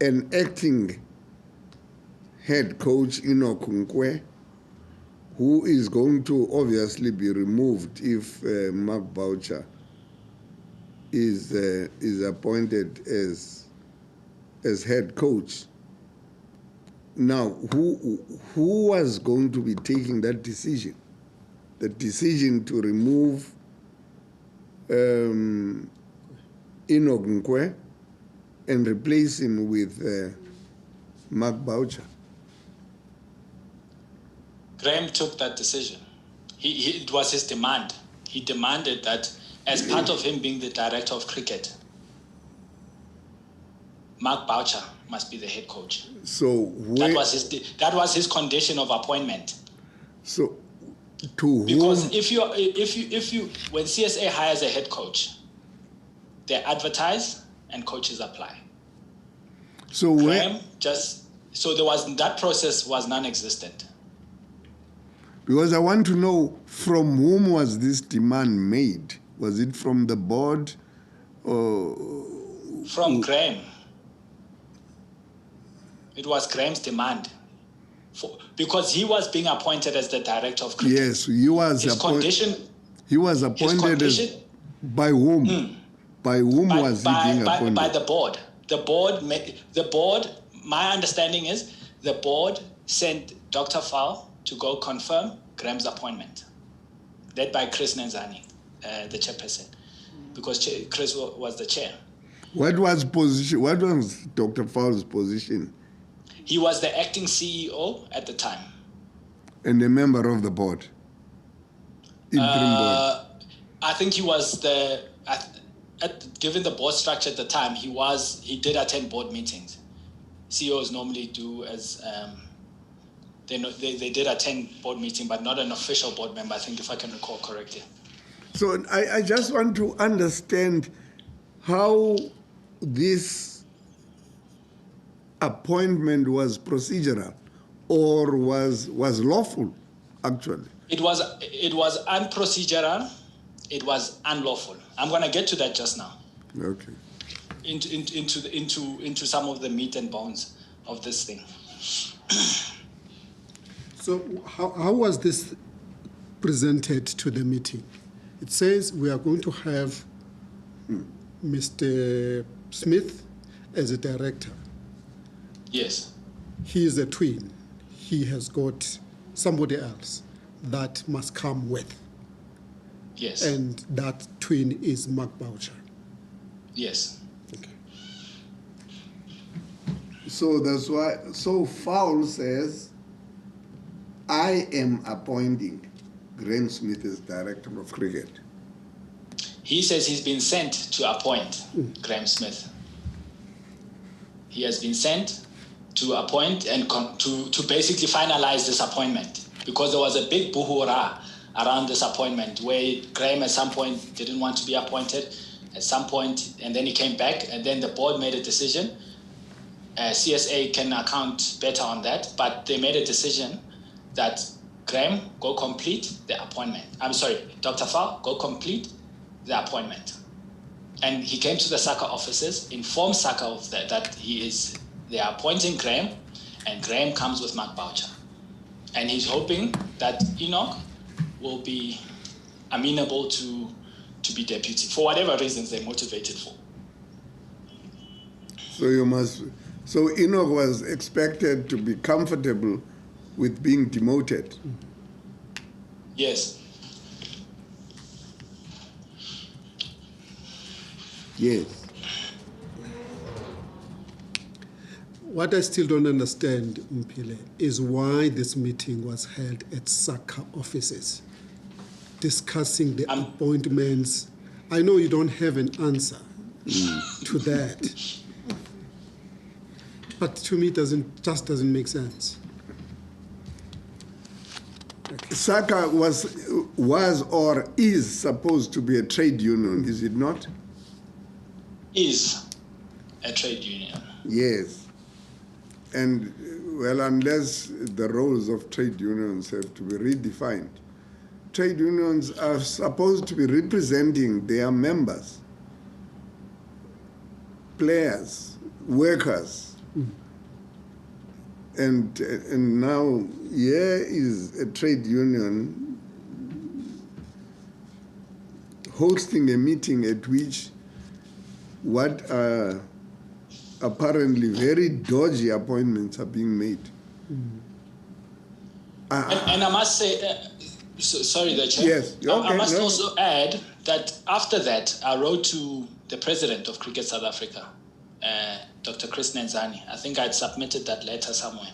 an acting head coach, Enoch Nkwe, who is going to obviously be removed if Mark Boucher is appointed as head coach. Now, who was going to be taking that decision? The decision to remove Enoch Nkwe and replace him with Mark Boucher. Graham took that decision. It was his demand. He demanded that as part of him being the director of cricket, Mark Boucher must be the head coach. So that was his condition of appointment. So to because whom? if you when CSA hires a head coach, they advertise and coaches apply. So Graham that process was non-existent. Because I want to know, from whom was this demand made? Was it from the board or from Graham? It was Graham's demand. Because he was being appointed as the director of cricket. Yes, he was appointed. He was appointed by whom? By whom was he being appointed? By the board. The board. My understanding is the board sent Dr. Fowle to go confirm Graham's appointment, led by Chris Nenzani, the chairperson, because Chris was the chair. What was Dr. Fowle's position? He was the acting CEO at the time. And a member of the board? Interim board? I think he was given the board structure at the time, he did attend board meetings. CEOs normally do as, they did attend board meeting, but not an official board member, I think, if I can recall correctly. So I just want to understand how this appointment was procedural or was lawful, actually. It was unprocedural. It was unlawful. I'm going to get to that just now. Okay. Into some of the meat and bones of this thing. So how was this presented to the meeting? It says we are going to have Mr. Smith as a director. Yes. He is a twin. He has got somebody else that must come with. Yes. And that twin is Mark Boucher. Yes. Okay. So that's why, Fowle says, I am appointing Graham Smith as director of cricket. He says he's been sent to appoint Graham Smith. He has been sent to appoint and to basically finalize this appointment, because there was a big boo-hoo-rah around this appointment where Graham at some point didn't want to be appointed at some point, and then he came back, and then the board made a decision. CSA can account better on that, but they made a decision that Graham, go complete the appointment. I'm sorry, Dr. Fal, go complete the appointment. And he came to the SACA offices, informed SACA of that they are appointing Graham, and Graham comes with Mark Boucher. And he's hoping that Enoch will be amenable to be deputy, for whatever reasons they're motivated for. So Enoch was expected to be comfortable with being demoted. Yes. Yes. What I still don't understand, Omphile, is why this meeting was held at SACA offices, discussing the appointments. I know you don't have an answer to that, but to me, it just doesn't make sense. SACA was or is supposed to be a trade union, is it not? Is a trade union. Yes. And, well, unless the roles of trade unions have to be redefined, trade unions are supposed to be representing their members, players, workers. And now here is a trade union hosting a meeting at which what are apparently very dodgy appointments are being made. And I must say, sorry, the chair. Yes, okay, I must also add that after that, I wrote to the president of Cricket South Africa, Dr. Chris Nenzani. I think I'd submitted that letter somewhere.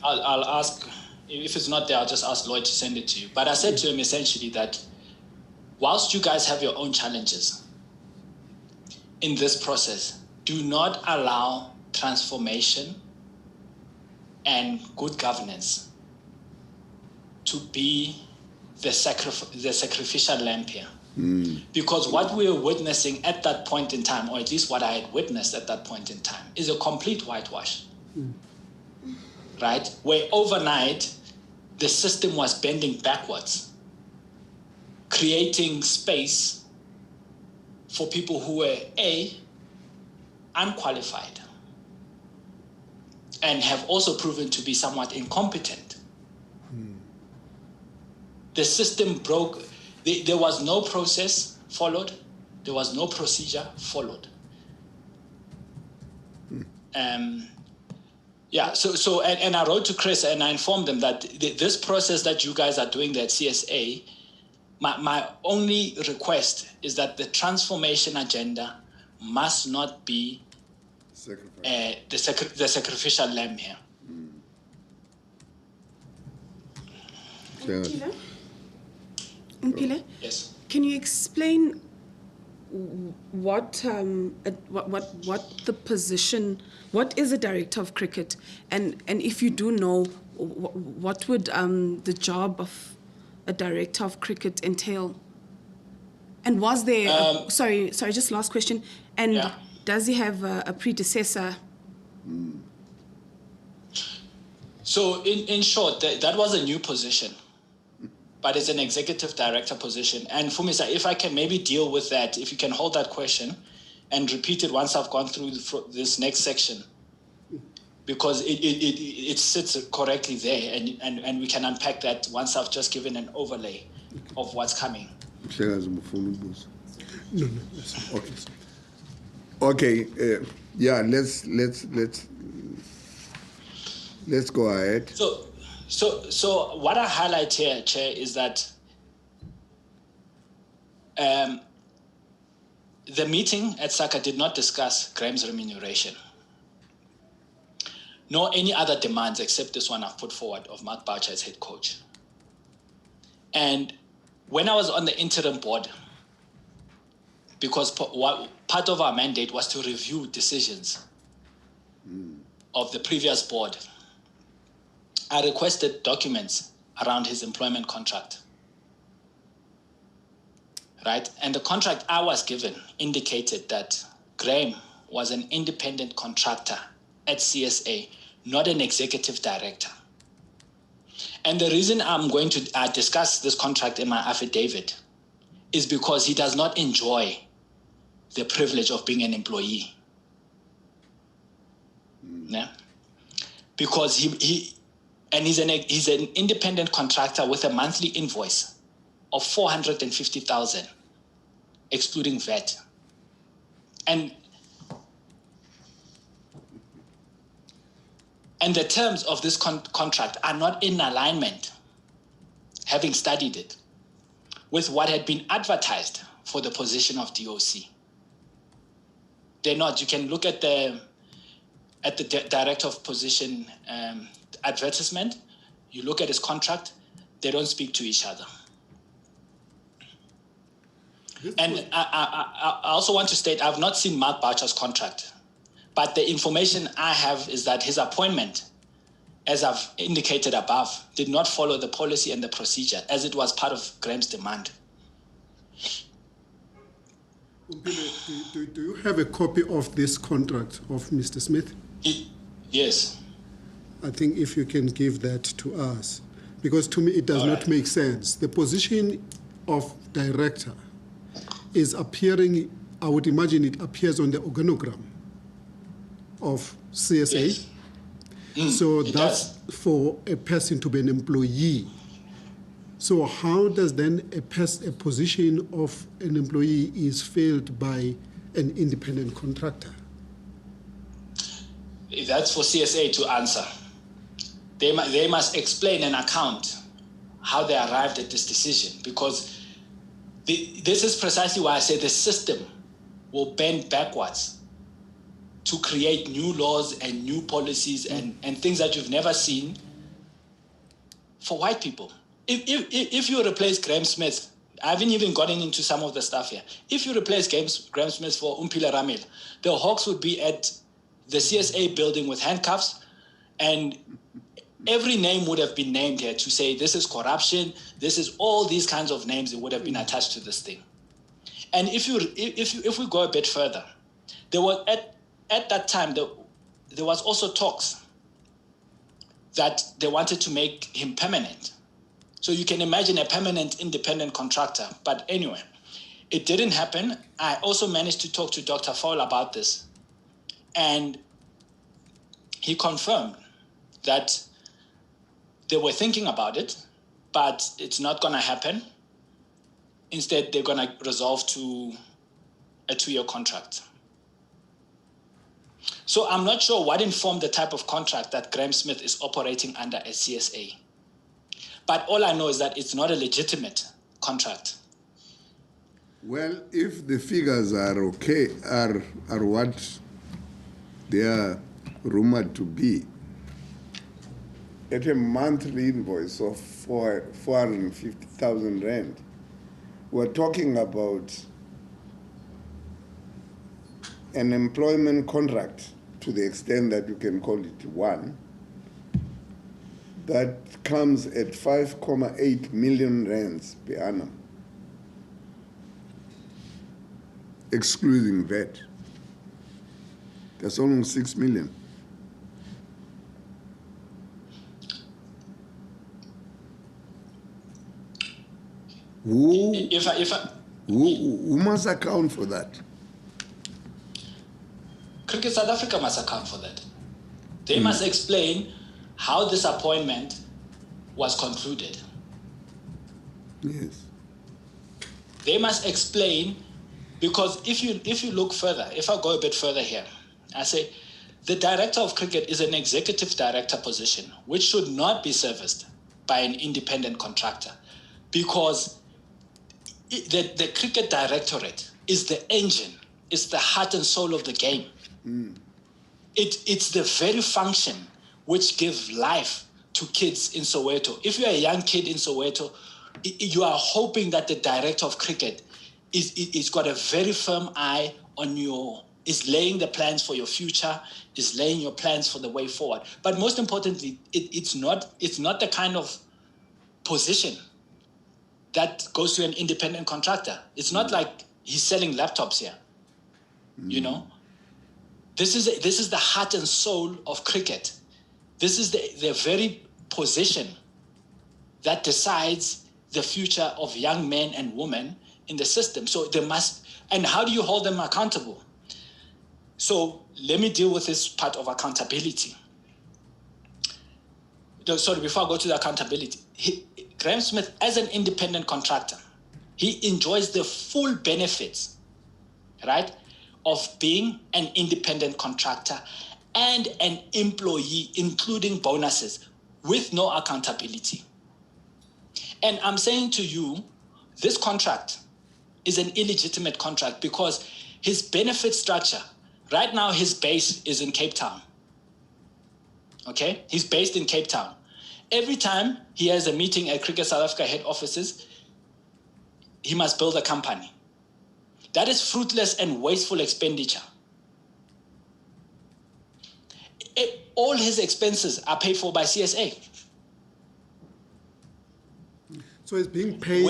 I'll ask, if it's not there, I'll just ask Lloyd to send it to you. But I said to him essentially that whilst you guys have your own challenges in this process, do not allow transformation and good governance to be the sacrificial lamb here. Because what we are witnessing at that point in time, or at least what I had witnessed at that point in time, is a complete whitewash. Right? Where overnight, the system was bending backwards, creating space for people who were unqualified and have also proven to be somewhat incompetent. The system broke. There was no process followed. There was no procedure followed. So I wrote to Chris and I informed them that this process that you guys are doing at CSA, my only request is that the transformation agenda must not be the sacrificial lamb here. Omphile? Yes. Can you explain what the position, what is a director of cricket, and if you do know, what would the job of a director of cricket entail? And was there sorry, just last question. And does he have a predecessor? So in short, that was a new position, but it's an executive director position. And Fumisa, if I can maybe deal with that, if you can hold that question and repeat it once I've gone through this next section, because it sits correctly there, and we can unpack that once I've just given an overlay of what's coming. No, okay. Let's go ahead. So what I highlight here, Chair, is that the meeting at SACA did not discuss Graham's remuneration, nor any other demands except this one I've put forward of Mark Boucher as head coach. And when I was on the interim board, because part of our mandate was to review decisions of the previous board, I requested documents around his employment contract. Right? And the contract I was given indicated that Graham was an independent contractor at CSA, not an executive director. And the reason I'm going to discuss this contract in my affidavit is because he does not enjoy the privilege of being an employee. Yeah? Because he's an independent contractor with a monthly invoice of 450,000, excluding VAT. And the terms of this contract are not in alignment, having studied it, with what had been advertised for the position of DOC. They're not. You can look at the director of position advertisement. You look at his contract. They don't speak to each other. And I also want to state, I've not seen Mark Boucher's contract, but the information I have is that his appointment, as I've indicated above, did not follow the policy and the procedure as it was part of Graham's demand. Do you have a copy of this contract of Mr. Smith? Yes. I think if you can give that to us, because to me it does not make sense. The position of director is appearing, I would imagine it appears on the organogram of CSA. Yes. So that's for a person to be an employee. So how does then a position of an employee is filled by an independent contractor? That's for CSA to answer. They must explain and account how they arrived at this decision, because this is precisely why I say the system will bend backwards to create new laws and new policies and things that you've never seen for white people. If you replace Graham Smith, I haven't even gotten into some of the stuff here. If you replace Graham Smith for Omphile Ramela, the Hawks would be at the CSA building with handcuffs, and every name would have been named here to say this is corruption, this is all these kinds of names that would have been attached to this thing. And if we go a bit further, there was at that time there was also talks that they wanted to make him permanent. So you can imagine a permanent independent contractor. But anyway, it didn't happen. I also managed to talk to Dr. Fowle about this, and he confirmed that they were thinking about it, but it's not going to happen. Instead, they're going to resolve to a 2-year contract. So I'm not sure what informed the type of contract that Graham Smith is operating under at CSA. But all I know is that it's not a legitimate contract. Well, if the figures are okay, are what they are rumored to be, at a monthly invoice of 450,000 rand, we're talking about an employment contract, to the extent that you can call it one, that comes at 5.8 million rands per annum, excluding VAT. That's almost 6 million. Who must account for that? Cricket South Africa must account for that. They must explain how this appointment was concluded. Yes. They must explain, because if you look further, if I go a bit further here, I say the director of cricket is an executive director position, which should not be serviced by an independent contractor, because the cricket directorate is the engine, it's the heart and soul of the game. It's the very function which gives life to kids in Soweto. If you're a young kid in Soweto, you are hoping that the director of cricket is got a very firm eye on your is laying the plans for your future, is laying your plans for the way forward. But most importantly, it's not the kind of position that goes to an independent contractor. It's not like he's selling laptops here. You know, this is the heart and soul of cricket. This is the very position that decides the future of young men and women in the system. So they must, and how do you hold them accountable? So let me deal with this part of accountability. Sorry, before I go to the accountability, Graham Smith, as an independent contractor, he enjoys the full benefits, right, of being an independent contractor and an employee, including bonuses, with no accountability. And I'm saying to you, this contract is an illegitimate contract because his benefit structure, right now his base is in Cape Town. Okay? He's based in Cape Town. Every time he has a meeting at Cricket South Africa head offices, he must build a company. That is fruitless and wasteful expenditure. All his expenses are paid for by CSA. So it's being paid.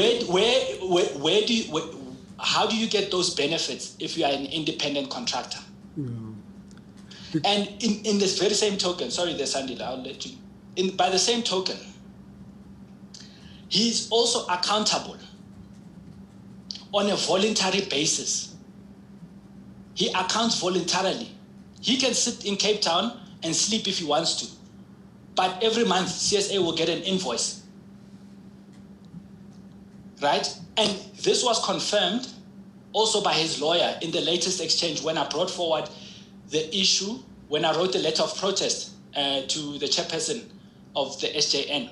How do you get those benefits if you are an independent contractor? Yeah. And in this very same token, sorry, Sandile, I'll let you. By the same token, he's also accountable on a voluntary basis. He accounts voluntarily. He can sit in Cape Town and sleep if he wants to. But every month, CSA will get an invoice. Right? And this was confirmed also by his lawyer in the latest exchange when I brought forward the issue, when I wrote the letter of protest to the chairperson of the SJN,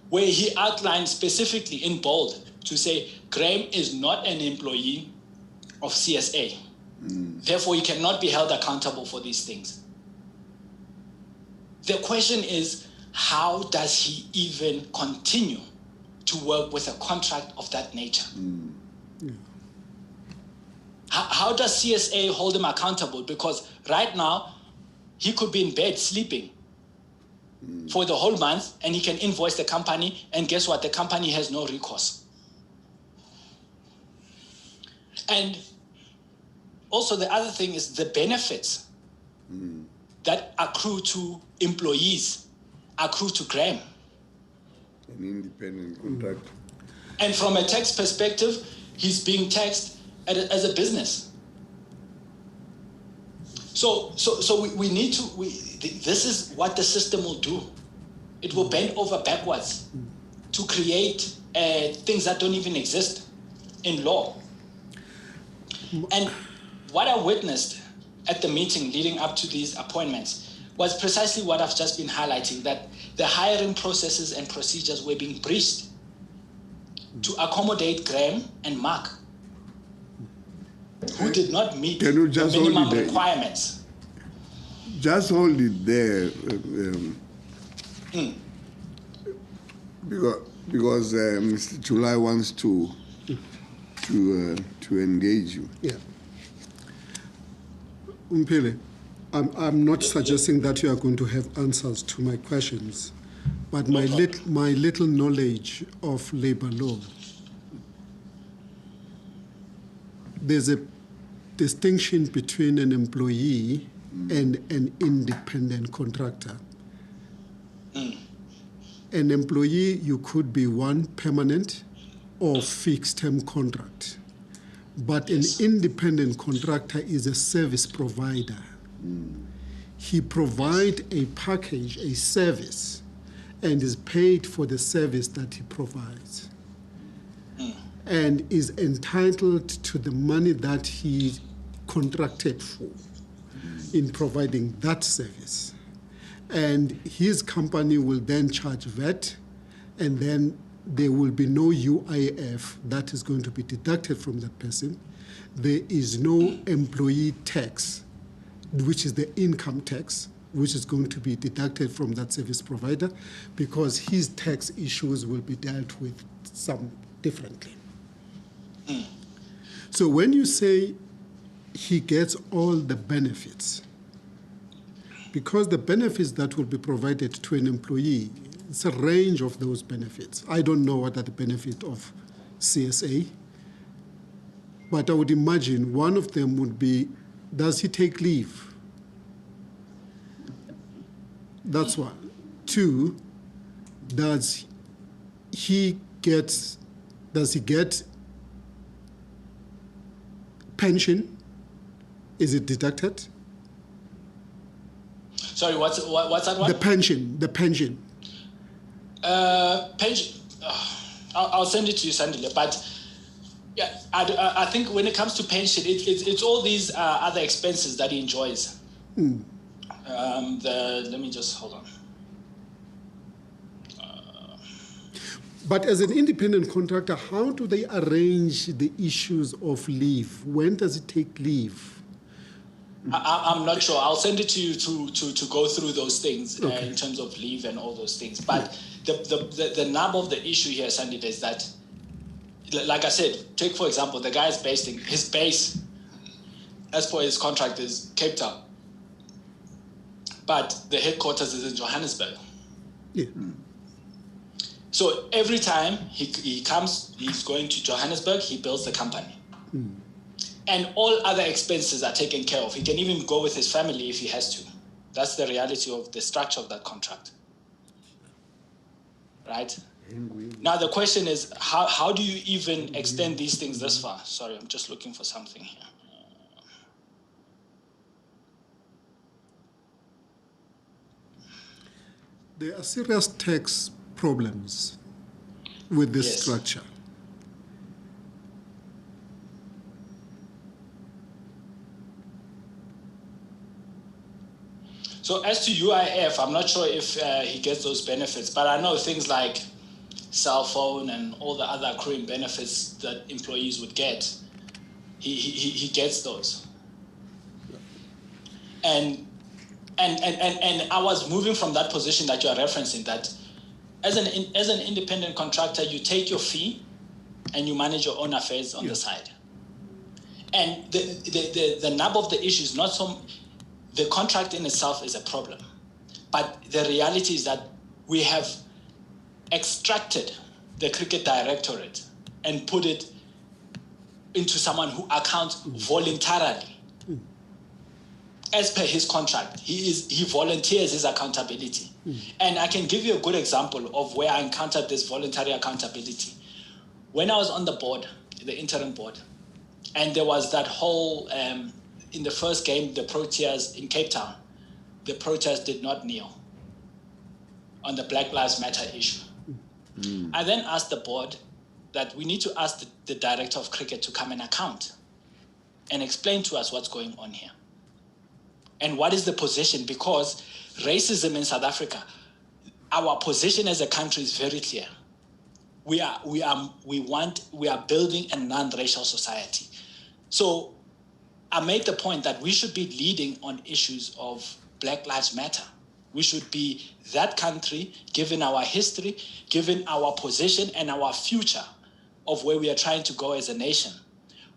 where he outlined specifically in bold to say, Graham is not an employee of CSA. Therefore, he cannot be held accountable for these things. The question is, how does he even continue to work with a contract of that nature? How does CSA hold him accountable? Because right now, he could be in bed sleeping for the whole month and he can invoice the company, and guess what? The company has no recourse. And also the other thing is the benefits that accrue to employees accrue to Graham. An independent contractor. And from a tax perspective, he's being taxed as a business. So we need to, this is what the system will do. It will bend over backwards to create things that don't even exist in law. And what I witnessed at the meeting leading up to these appointments was precisely what I've just been highlighting, that the hiring processes and procedures were being breached to accommodate Graham and Mark, who did not meet the minimum requirements. Just hold it there, because Mr. Chulai wants to engage you. Yeah. Omphile, I'm not suggesting that you are going to have answers to my questions, but my little knowledge of labor law, there's a distinction between an employee and an independent contractor. An employee, you could be one permanent or fixed-term contract. But an independent contractor is a service provider. He provides a package, a service, and is paid for the service that he provides. And is entitled to the money that he contracted for in providing that service. And his company will then charge VAT, and then there will be no UIF that is going to be deducted from that person. There is no employee tax, which is the income tax, which is going to be deducted from that service provider, because his tax issues will be dealt with some differently. So when you say he gets all the benefits. Because the benefits that will be provided to an employee, it's a range of those benefits. I don't know what are the benefits of CSA, but I would imagine one of them would be, does he take leave? That's one. Two, does he get pension? Is it deducted? Sorry, what's that one? The pension. Pension. I'll send it to you, Sandile. But yeah, I think when it comes to pension, it's all these other expenses that he enjoys. Let me just hold on. But as an independent contractor, how do they arrange the issues of leave? When does it take leave? I'm not sure. I'll send it to you to go through those things in terms of leave and all those things. But the nub of the issue here, Sandy, is that, like I said, take for example, the guy is based in his base, as per his contract, is Cape Town, but the headquarters is in Johannesburg. Yeah. So every time he comes, he's going to Johannesburg, he builds the company. And all other expenses are taken care of. He can even go with his family if he has to. That's the reality of the structure of that contract. Right? Now the question is, how do you even extend these things this far? Sorry, I'm just looking for something here. There are serious tax problems with this structure. So as to UIF, I'm not sure if he gets those benefits, but I know things like cell phone and all the other accruing benefits that employees would get, he gets those. And I was moving from that position that you are referencing, that as an independent contractor, you take your fee and you manage your own affairs on the side. And the nub of the issue is not so. The contract in itself is a problem, but the reality is that we have extracted the cricket directorate and put it into someone who accounts voluntarily. As per his contract, he volunteers his accountability. And I can give you a good example of where I encountered this voluntary accountability. When I was on the board, the interim board, and there was that whole, in the first game, the Proteas in Cape Town, the Proteas did not kneel on the Black Lives Matter issue. I then asked the board that we need to ask the director of cricket to come and account and explain to us what's going on here. And what is the position? Because racism in South Africa, our position as a country is very clear. We are building a non-racial society. So I made the point that we should be leading on issues of Black Lives Matter. We should be that country, given our history, given our position and our future of where we are trying to go as a nation.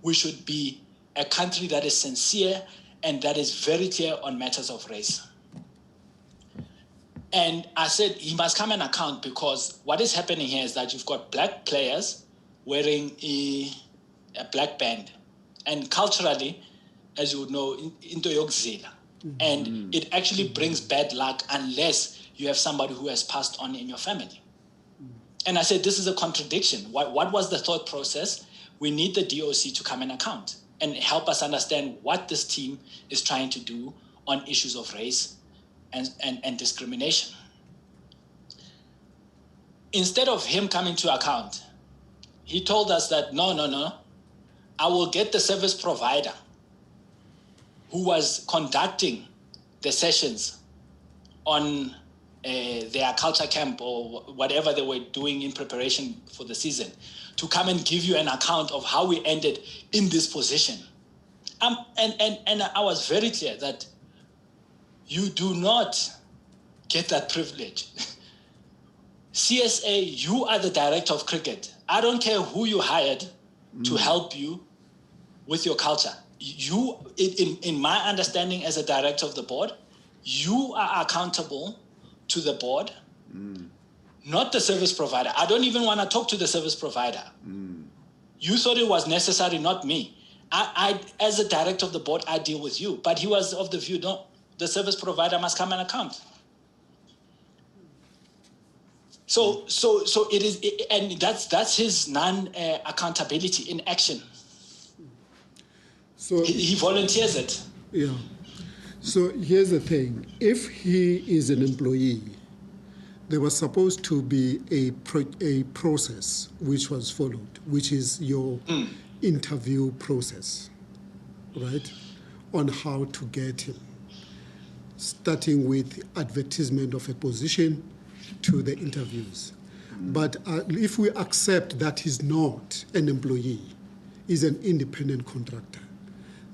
We should be a country that is sincere and that is very clear on matters of race. And I said he must come and account, because what is happening here is that you've got black players wearing a black band. And culturally, as you would know, into Yogzila. And it actually brings bad luck unless you have somebody who has passed on in your family. And I said, this is a contradiction. What was the thought process? We need the DOC to come and account and help us understand what this team is trying to do on issues of race and discrimination. Instead of him coming to account, he told us that, no, I will get the service provider who was conducting the sessions on their culture camp or whatever they were doing in preparation for the season to come and give you an account of how we ended in this position. And I was very clear that you do not get that privilege. CSA, you are the director of cricket. I don't care who you hired to help you with your culture. you, in my understanding as a director of the board, you are accountable to the board, not the service provider. I don't even want to talk to the service provider. You thought it was necessary, not me. I, as a director of the board, I deal with you. But he was of the view, no, the service provider must come and account. So it is, and that's his non-accountability in action. So he volunteers it. Yeah. So here's the thing. If he is an employee, there was supposed to be a process which was followed, which is your interview process, right, on how to get him, starting with advertisement of a position to the interviews. But if we accept that he's not an employee, he's an independent contractor,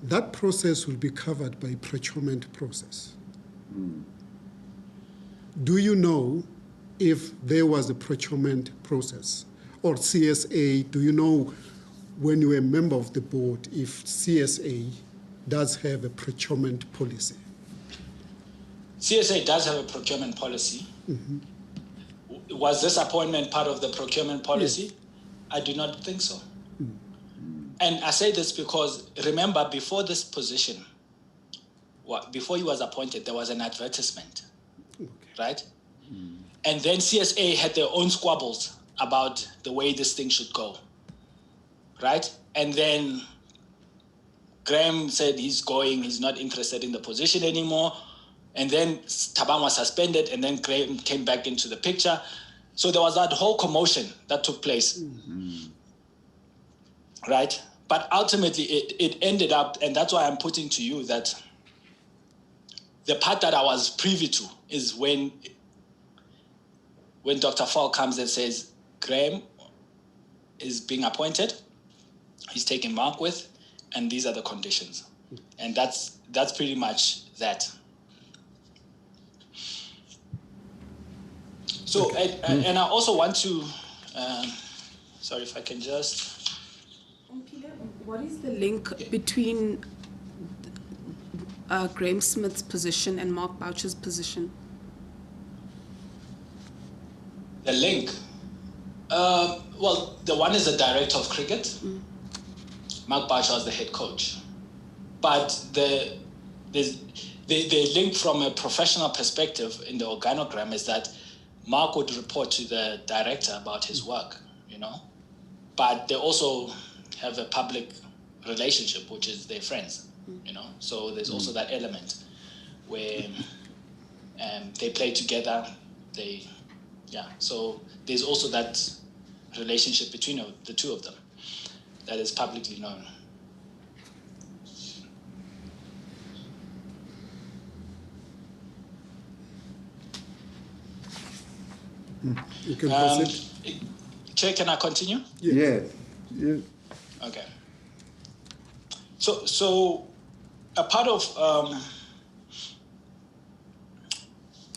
that process will be covered by procurement process. Do you know if there was a procurement process or CSA? Do you know, when you're a member of the board, if CSA does have a procurement policy? CSA does have a procurement policy. Was this appointment part of the procurement policy? Yes. I do not think so. And I say this because, remember, before this position, before he was appointed, there was an advertisement, right? And then CSA had their own squabbles about the way this thing should go, right? And then Graham said he's not interested in the position anymore. And then Thabang was suspended, and then Graham came back into the picture. So there was that whole commotion that took place, right? But ultimately, it ended up, and that's why I'm putting to you that the part that I was privy to is when Dr. Fall comes and says, Graham is being appointed, he's taking Mark with, and these are the conditions. And that's pretty much that. So, and I also want to, sorry if I can just... Omphile, what is the link between Graham Smith's position and Mark Boucher's position? The link? Well, the one is the director of cricket. Mark Boucher is the head coach. But the link from a professional perspective in the organogram is that Mark would report to the director about his work, but they also have a public relationship, which is their friends, So there's also that element where they play together. So there's also that relationship between the two of them that is publicly known. You can proceed. Chair, can I continue? Yes. Okay. So a part of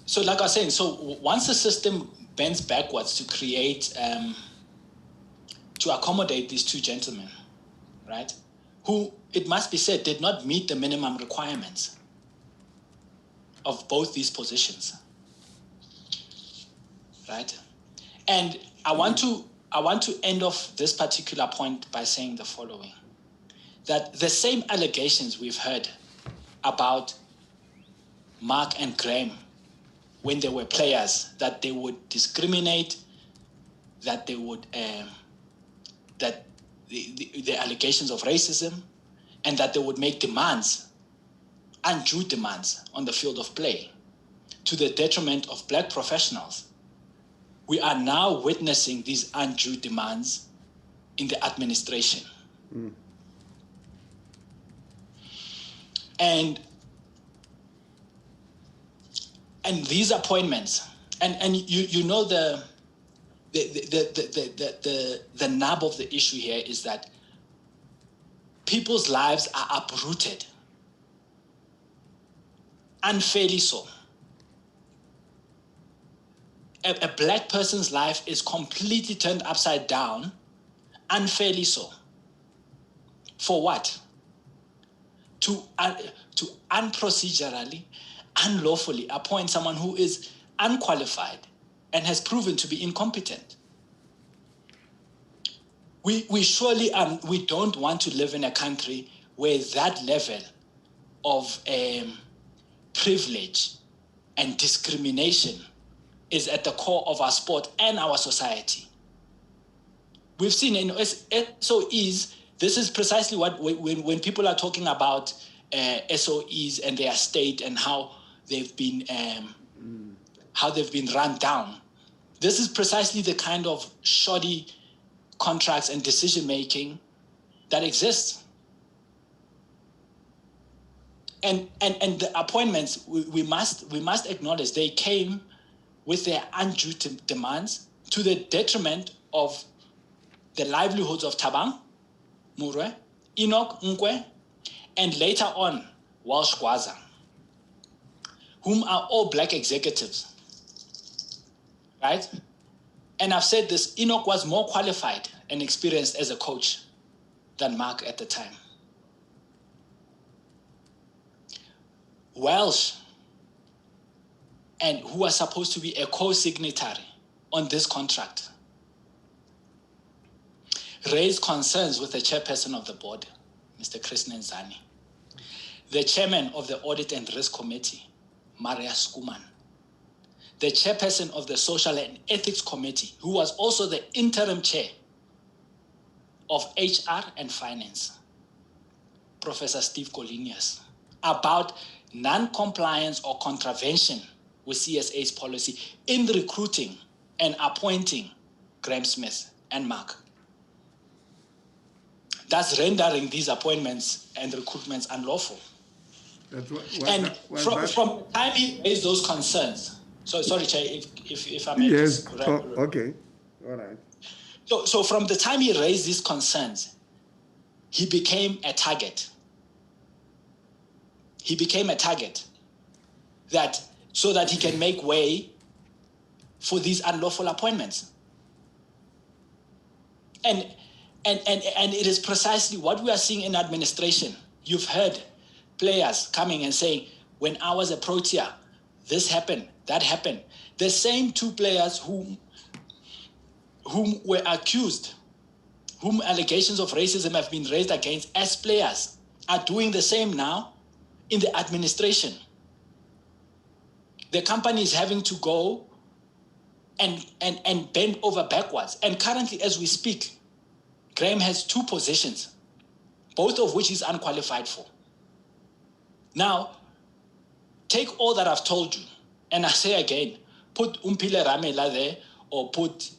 so like I was saying, so once the system bends backwards to create to accommodate these two gentlemen, right, who, it must be said, did not meet the minimum requirements of both these positions, right? And I want to end off this particular point by saying the following, that the same allegations we've heard about Mark and Graham when they were players, that they would discriminate, that they would, that the allegations of racism, and that they would make demands, undue demands on the field of play to the detriment of black professionals. We are now witnessing these undue demands in the administration. And these appointments, and you know the nub of the issue here is that people's lives are uprooted, unfairly so. A black person's life is completely turned upside down, unfairly so. For what? to unprocedurally, unlawfully appoint someone who is unqualified and has proven to be incompetent. We surely we don't want to live in a country where that level of privilege and discrimination is at the core of our sport and our society. We've seen in SOEs, this is precisely what, when people are talking about SOEs and their state and how they've been run down, this is precisely the kind of shoddy contracts and decision-making that exists. And the appointments, we must acknowledge they came with their undue demands to the detriment of the livelihoods of Thabang, Murwe, Enoch, Nkwe, and later on, Walsh Gwaza, whom are all black executives, right? And I've said this, Enoch was more qualified and experienced as a coach than Mark at the time. Welsh, and who was supposed to be a co-signatory on this contract, raised concerns with the chairperson of the board, Mr. Chris Nenzani, the chairman of the Audit and Risk Committee, Maria Skuman, the chairperson of the Social and Ethics Committee, who was also the interim chair of HR and Finance, Professor Steve Colinius, about non-compliance or contravention with CSA's policy in recruiting and appointing Graham Smith and Mark, thus rendering these appointments and recruitments unlawful. From the time he raised those concerns, sorry, Chair, if I may. Yes, okay, all right. So from the time he raised these concerns, he became a target. He became a target so that he can make way for these unlawful appointments. And it is precisely what we are seeing in administration. You've heard players coming and saying, when I was a Protea, this happened, that happened. The same two players whom were accused, whom allegations of racism have been raised against as players, are doing the same now in the administration. The company is having to go and bend over backwards. And currently, as we speak, Graham has 2 positions, both of which he's unqualified for. Now, take all that I've told you, and I say again, put Omphile Ramela there, or put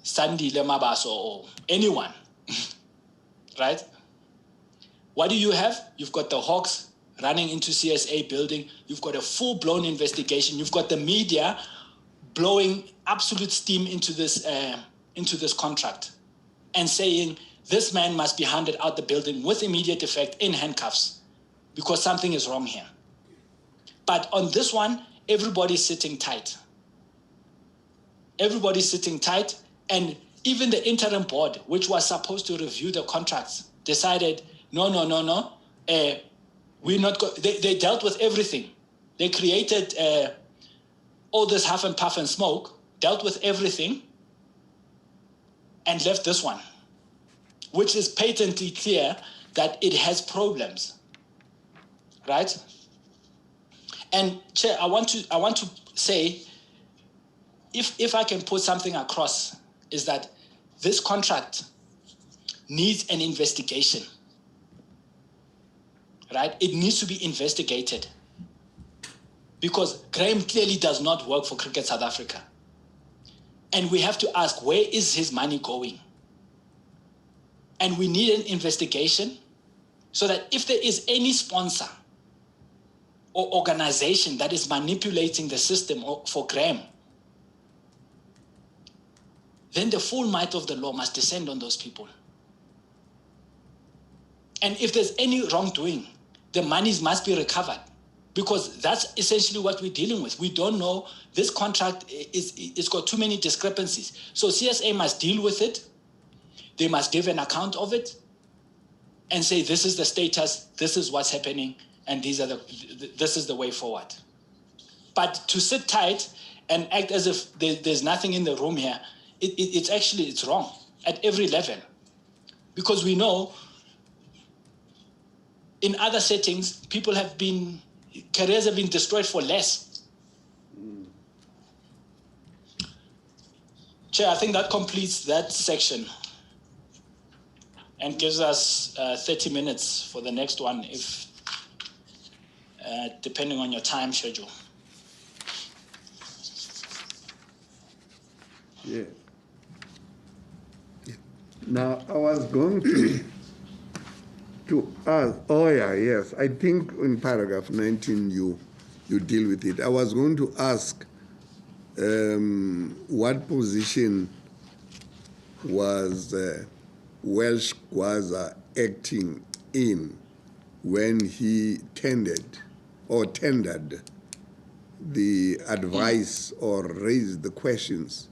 Sandile Mabaso, or anyone, right? What do you have? You've got the Hawks running into CSA building. You've got a full-blown investigation. You've got the media blowing absolute steam into this contract and saying this man must be handed out the building with immediate effect in handcuffs because something is wrong here. But on this one, everybody's sitting tight. Everybody's sitting tight, and even the interim board, which was supposed to review the contracts, decided, no. We're not. They dealt with everything. They created all this huff and puff and smoke, dealt with everything, and left this one, which is patently clear that it has problems, right? And Chair, I want to say, if I can put something across, is that this contract needs an investigation. Right? It needs to be investigated because Graham clearly does not work for Cricket South Africa. And we have to ask, where is his money going? And we need an investigation so that if there is any sponsor or organization that is manipulating the system for Graham, then the full might of the law must descend on those people. And if there's any wrongdoing, the monies must be recovered because that's essentially what we're dealing with. We don't know. This contract it's got too many discrepancies. So CSA must deal with it. They must give an account of it. and say, this is the status, this is what's happening, and this is the way forward. But to sit tight and act as if there's nothing in the room here, it's wrong at every level. Because we know in other settings, careers have been destroyed for less. Chair, I think that completes that section and gives us 30 minutes for the next one, if depending on your time schedule. Yeah. Now, I was going to ask, yes, I think in paragraph 19 you deal with it. I was going to ask what position was Welsh Gwaza acting in when he tendered the advice or raised the questions.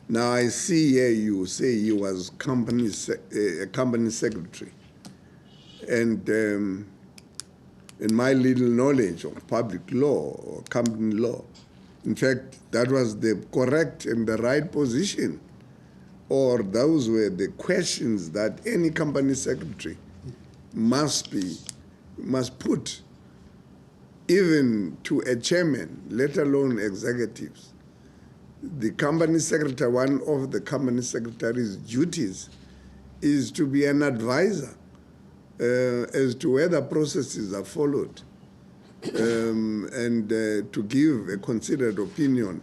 Now I see here you say he was company secretary, and in my little knowledge of public law or company law, in fact, that was the correct and the right position, or those were the questions that any company secretary must put, even to a chairman, let alone executives. The company secretary, one of the company secretary's duties is to be an advisor as to whether processes are followed, and to give a considered opinion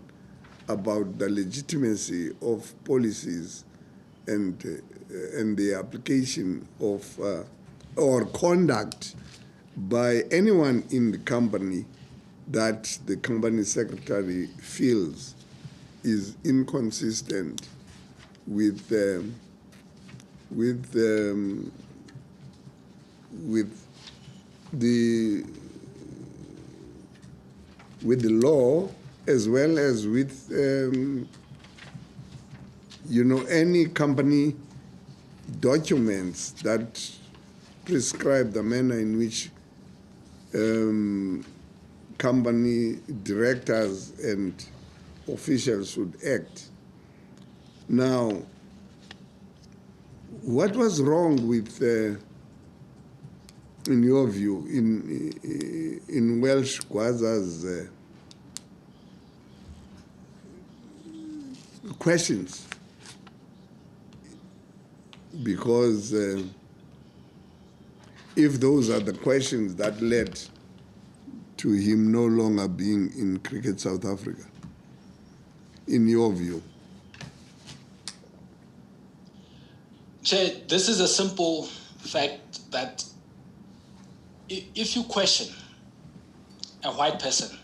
about the legitimacy of policies and the application of or conduct by anyone in the company that the company secretary feels is inconsistent with the law, as well as with any company documents that prescribe the manner in which company directors and officials should act. Now, what was wrong with, in your view, in Welsh Gwaza's questions? Because if those are the questions that led to him no longer being in Cricket South Africa, in your view? Chair, this is a simple fact that if you question a white person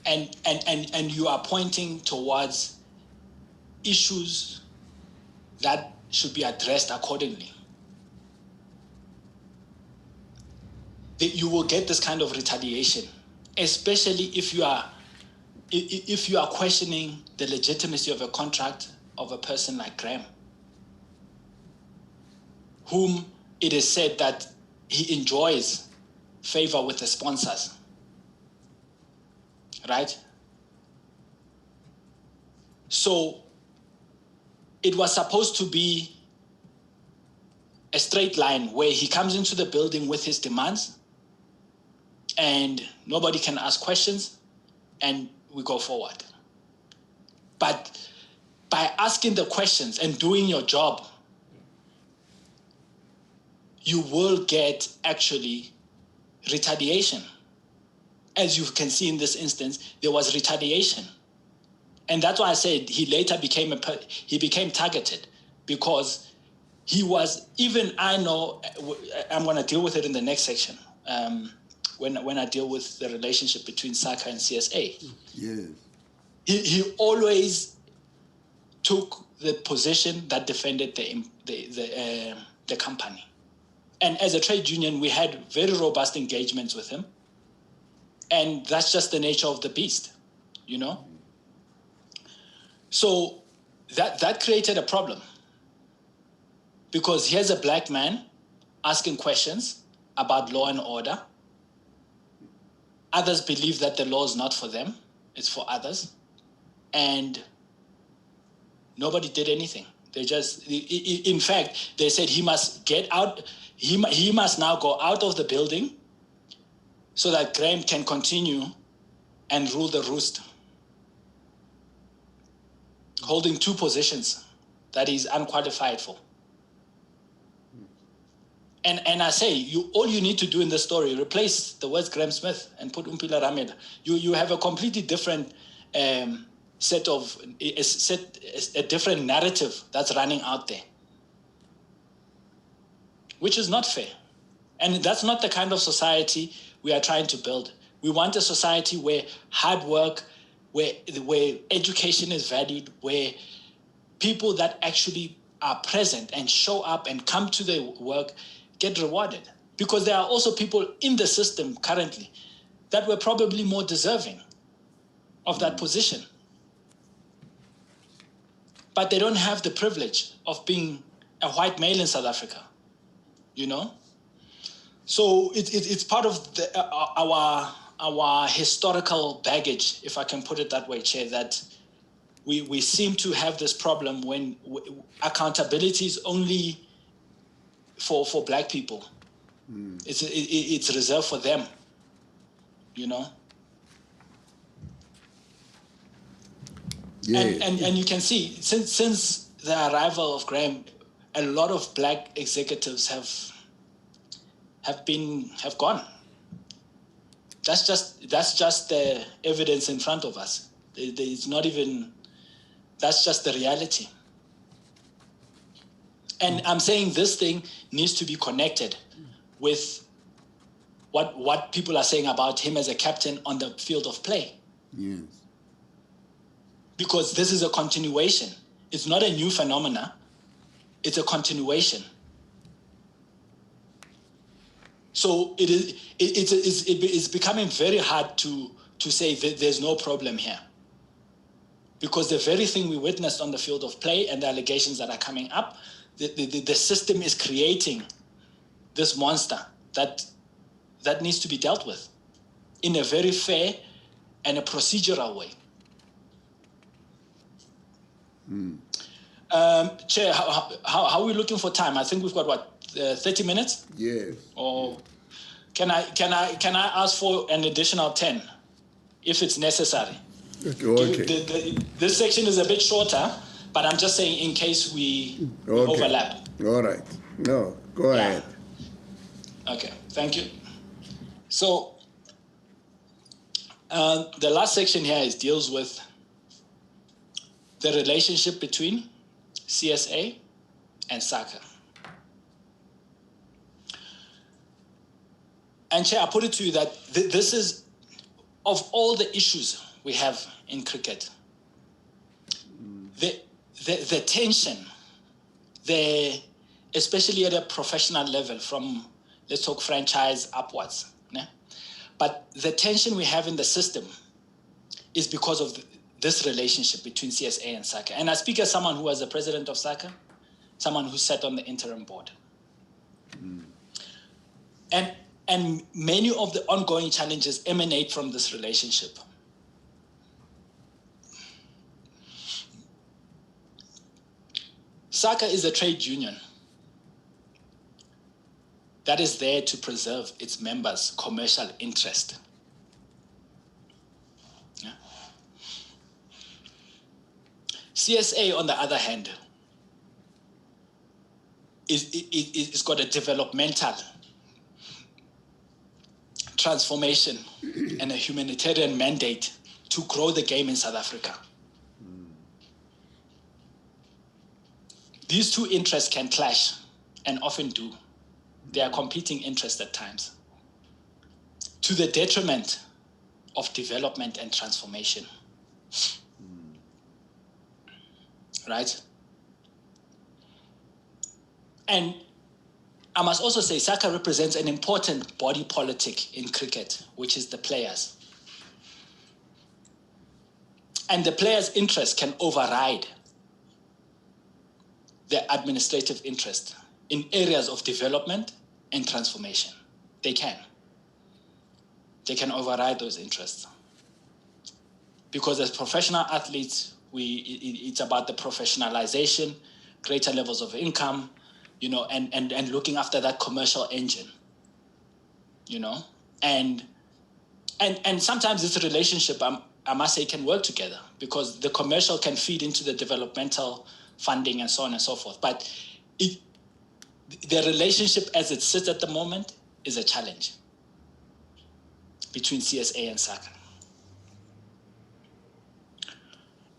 and you are pointing towards issues that should be addressed accordingly, you will get this kind of retaliation, especially if you are questioning the legitimacy of a contract of a person like Graham, whom it is said that he enjoys favor with the sponsors, right? So it was supposed to be a straight line where he comes into the building with his demands and nobody can ask questions and we go forward. But by asking the questions and doing your job, you will get actually retaliation. As you can see in this instance, there was retaliation. And that's why I said he later became targeted, because he was, even I know, I'm going to deal with it in the next section, when I deal with the relationship between SACA and CSA. Yes. He always took the position that defended the company. And as a trade union, we had very robust engagements with him. And that's just the nature of the beast, you know? So that created a problem. Because here's a black man asking questions about law and order. Others believe that the law is not for them, it's for others. And nobody did anything. They just, in fact, they said he must get out, he must now go out of the building so that Graham can continue and rule the roost, holding 2 positions that he's unqualified for. And I say, all you need to do in the story, replace the words Graham Smith and put Omphile Ramela. You have a completely different a different narrative that's running out there, which is not fair. And that's not the kind of society we are trying to build. We want a society where hard work, where education is valued, where people that actually are present and show up and come to their work get rewarded. Because there are also people in the system currently that were probably more deserving of that position. But they don't have the privilege of being a white male in South Africa, you know? So it's part of our historical baggage, if I can put it that way, Chair, that we seem to have this problem when accountability is only for black people. It's reserved for them, you know? Yeah. And you can see, since the arrival of Graham, a lot of black executives have gone. That's just the evidence in front of us. It's not even, that's just the reality. And I'm saying this thing needs to be connected with what people are saying about him as a captain on the field of play. Yes. Because this is a continuation. It's not a new phenomena. It's a continuation. So it's becoming very hard to say that there's no problem here. Because the very thing we witnessed on the field of play and the allegations that are coming up, the system is creating this monster that needs to be dealt with in a very fair and a procedural way. Chair, how are we looking for time? I think we've got 30 minutes? Yes. Or can I ask for an additional 10 if it's necessary? Okay. This section is a bit shorter, but I'm just saying in case we overlap. All right. No, go ahead. Okay, thank you. So the last section here deals with the relationship between CSA and SACA. And Chair, I put it to you that this is, of all the issues we have in cricket, the tension, especially at a professional level, from, let's talk franchise upwards, né? But the tension we have in the system is because of this relationship between CSA and SACA. And I speak as someone who was the president of SACA, someone who sat on the interim board. And many of the ongoing challenges emanate from this relationship. SACA is a trade union that is there to preserve its members' commercial interest. Yeah. CSA, on the other hand, is got a developmental transformation and a humanitarian mandate to grow the game in South Africa. These two interests can clash, and often do. They are competing interests at times, to the detriment of development and transformation. Right? And I must also say, SACA represents an important body politic in cricket, which is the players. And the players' interest can override the administrative interest in areas of development and transformation. They can. They can override those interests. Because as professional athletes, it's about the professionalization, greater levels of income, you know, and looking after that commercial engine, you know, and sometimes this relationship, I must say, can work together because the commercial can feed into the developmental funding and so on and so forth. But the relationship as it sits at the moment is a challenge between CSA and SACA.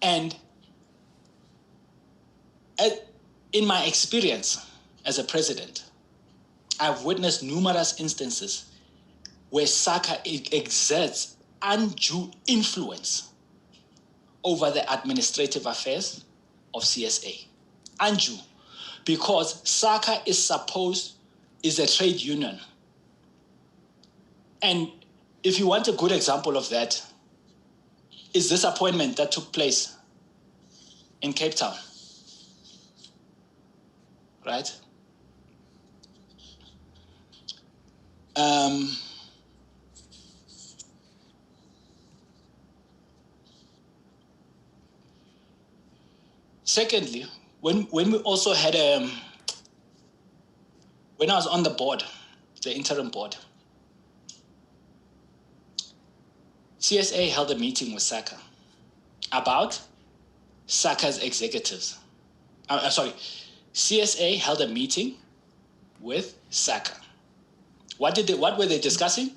And in my experience as a president, I've witnessed numerous instances where SACA exerts undue influence over the administrative affairs of CSA. Undue. Because SACA is a trade union. And if you want a good example of that, is this appointment that took place in Cape Town, right? Secondly, when we also had when I was on the board, the interim board, CSA held a meeting with SACA about SACA's executives. CSA held a meeting with SACA. What were they discussing?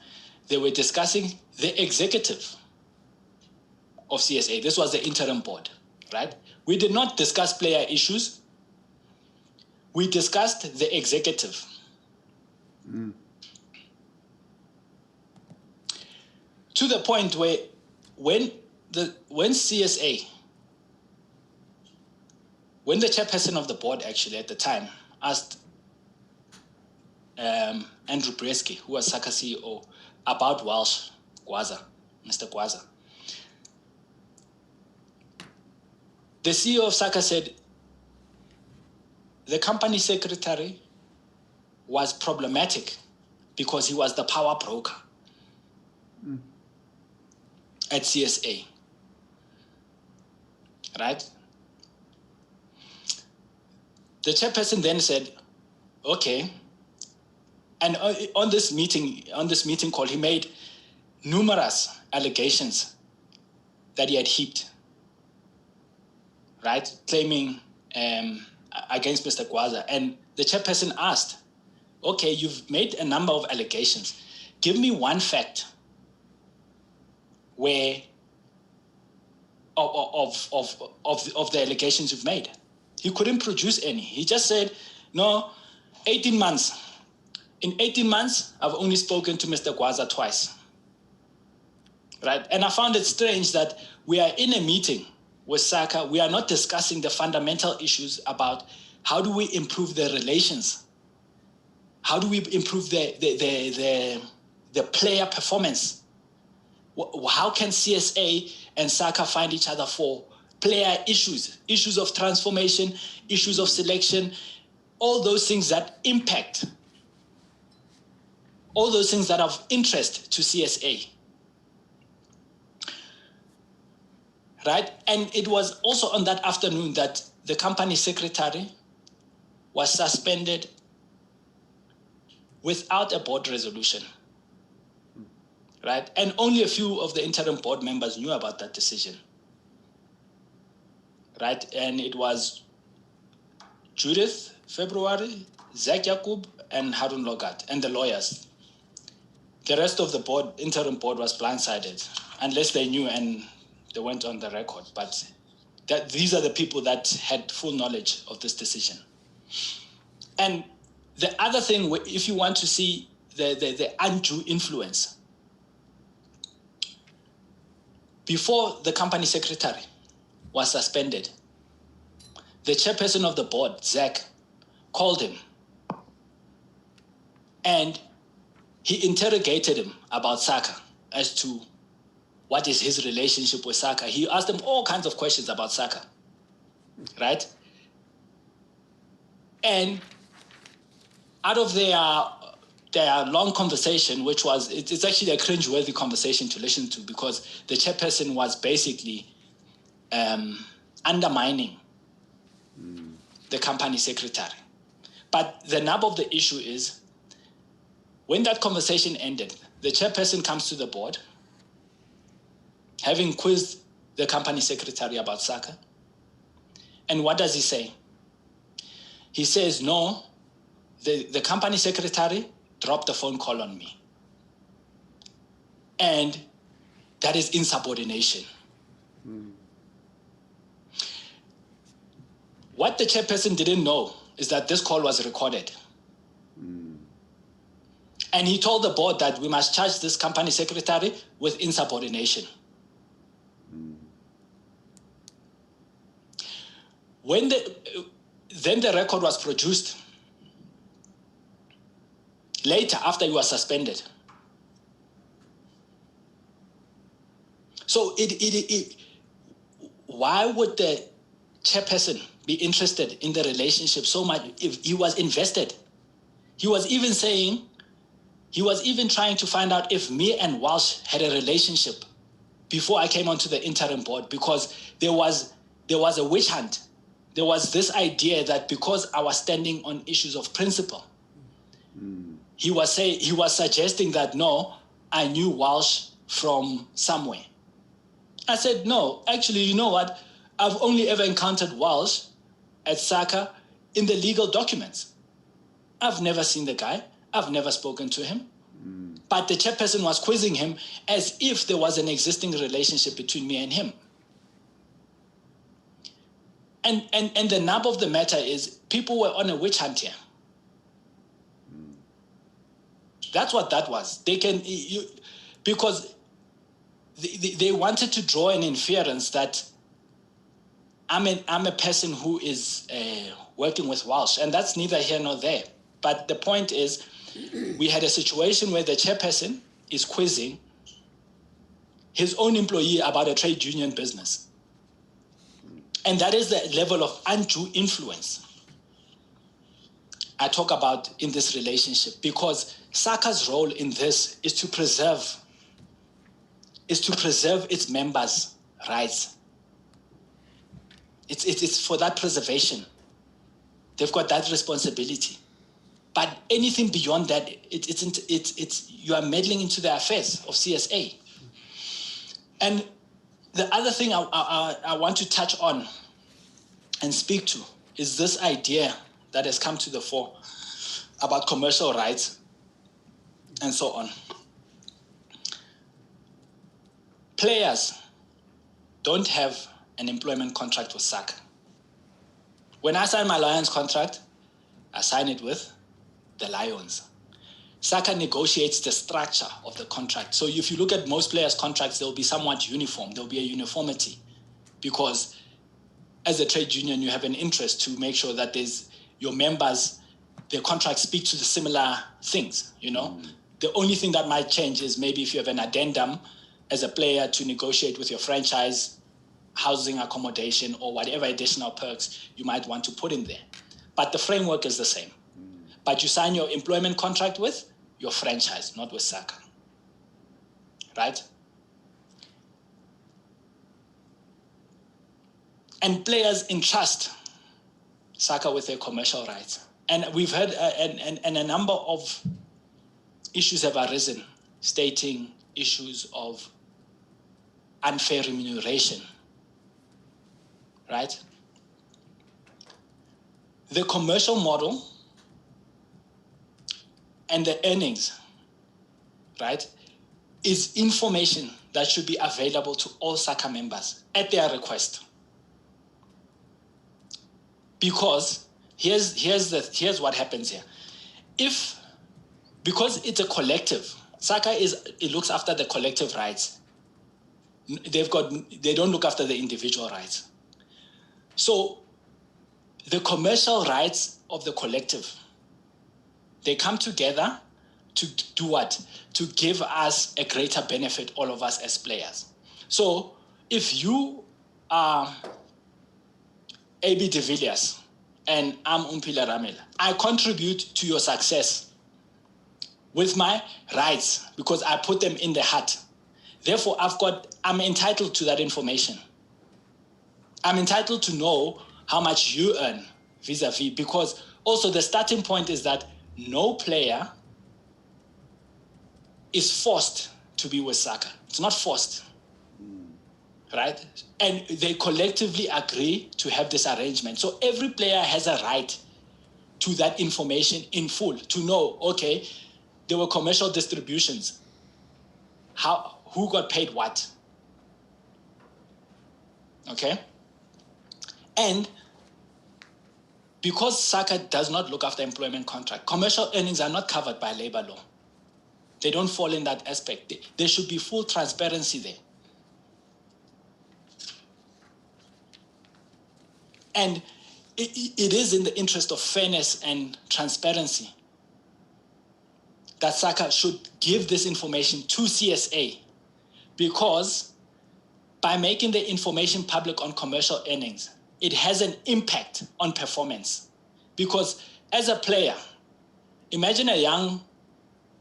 They were discussing the executive of CSA. This was the interim board, right? We did not discuss player issues. We discussed the executive. To the point where when the chairperson of the board actually at the time asked Andrew Bresky, who was SACA CEO, about Mr. Gwaza. The CEO of SACA said the company secretary was problematic because he was the power broker at CSA, right? The chairperson then said, okay. And on this meeting call, he made numerous allegations that he had heaped, right? Claiming against Mr. Gwaza. And the chairperson asked, okay, you've made a number of allegations. Give me one fact where of the allegations you've made. He couldn't produce any. He just said, no, 18 months. In 18 months, I've only spoken to Mr. Gwaza twice, right? And I found it strange that we are in a meeting with SACA. We are not discussing the fundamental issues about how do we improve the relations? How do we improve the player performance? How can CSA and SACA find each other for player issues of transformation, issues of selection, all those things that impact, all those things that are of interest to CSA, right? And it was also on that afternoon that the company secretary was suspended without a board resolution, right? And only a few of the interim board members knew about that decision, right? And it was Judith February, Zach Yakub, and Harun Logat, and the lawyers. The rest of the board, interim board, was blindsided, unless they knew and they went on the record. But these are the people that had full knowledge of this decision. And the other thing, if you want to see the undue influence, before the company secretary was suspended, the chairperson of the board, Zach, called him and he interrogated him about SACA as to what is his relationship with SACA. He asked him all kinds of questions about SACA, right? And out of their long conversation, which was, it's actually a cringe-worthy conversation to listen to, because the chairperson was basically undermining the company secretary. But the nub of the issue is, when that conversation ended, the chairperson comes to the board, having quizzed the company secretary about SACA. And what does he say? He says, no, the company secretary dropped a phone call on me. And that is insubordination. What the chairperson didn't know is that this call was recorded. And he told the board that we must charge this company secretary with insubordination. Then the record was produced later, after he was suspended. So why would the chairperson be interested in the relationship so much if he was invested? He was even trying to find out if me and Walsh had a relationship before I came onto the interim board, because there was a witch hunt. There was this idea that because I was standing on issues of principle, he was suggesting that, no, I knew Walsh from somewhere. I said, no, actually, you know what? I've only ever encountered Walsh at SACA in the legal documents. I've never seen the guy. I've never spoken to him. But the chairperson was quizzing him as if there was an existing relationship between me and him. And the nub of the matter is, people were on a witch hunt here. That's what that was. Because they wanted to draw an inference that I'm a person who is working with Walsh, and that's neither here nor there. But the point is, we had a situation where the chairperson is quizzing his own employee about a trade union business. And that is the level of undue influence I talk about in this relationship, because SACA's role in this is to preserve its members' rights. It's for that preservation. They've got that responsibility. But anything beyond that, you are meddling into the affairs of CSA. And the other thing I want to touch on and speak to is this idea that has come to the fore about commercial rights and so on. Players don't have an employment contract with SACA. When I sign my Lions contract, I sign it with the Lions. SACA negotiates the structure of the contract. So if you look at most players' contracts, they'll be somewhat uniform. There'll be a uniformity, because as a trade union, you have an interest to make sure that your members, their contracts speak to the similar things, you know? The only thing that might change is maybe if you have an addendum as a player to negotiate with your franchise, housing accommodation, or whatever additional perks you might want to put in there. But the framework is the same. But you sign your employment contract with your franchise, not with SACA, right? And players entrust SACA with their commercial rights. And we've heard, and a number of issues have arisen, stating issues of unfair remuneration, right? The commercial model and the earnings, right, is information that should be available to all SACA members at their request. Because here's what happens here. Because it's a collective, SACA looks after the collective rights. They don't look after the individual rights. So the commercial rights of the collective, they come together to do what? To give us a greater benefit, all of us as players. So if you are AB de Villiers and I'm Omphile Ramela. I contribute to your success with my rights because I put them in the hat. Therefore, I'm entitled to that information. I'm entitled to know how much you earn vis-a-vis, because also the starting point is that no player is forced to be with SACA. It's not forced, right? And they collectively agree to have this arrangement. So every player has a right to that information in full, to know, okay, there were commercial distributions. Who got paid what? Okay? And because SACA does not look after employment contract, commercial earnings are not covered by labor law. They don't fall in that aspect. There should be full transparency there. And it is in the interest of fairness and transparency that SACA should give this information to CSA, because by making the information public on commercial earnings, it has an impact on performance. Because as a player, imagine a young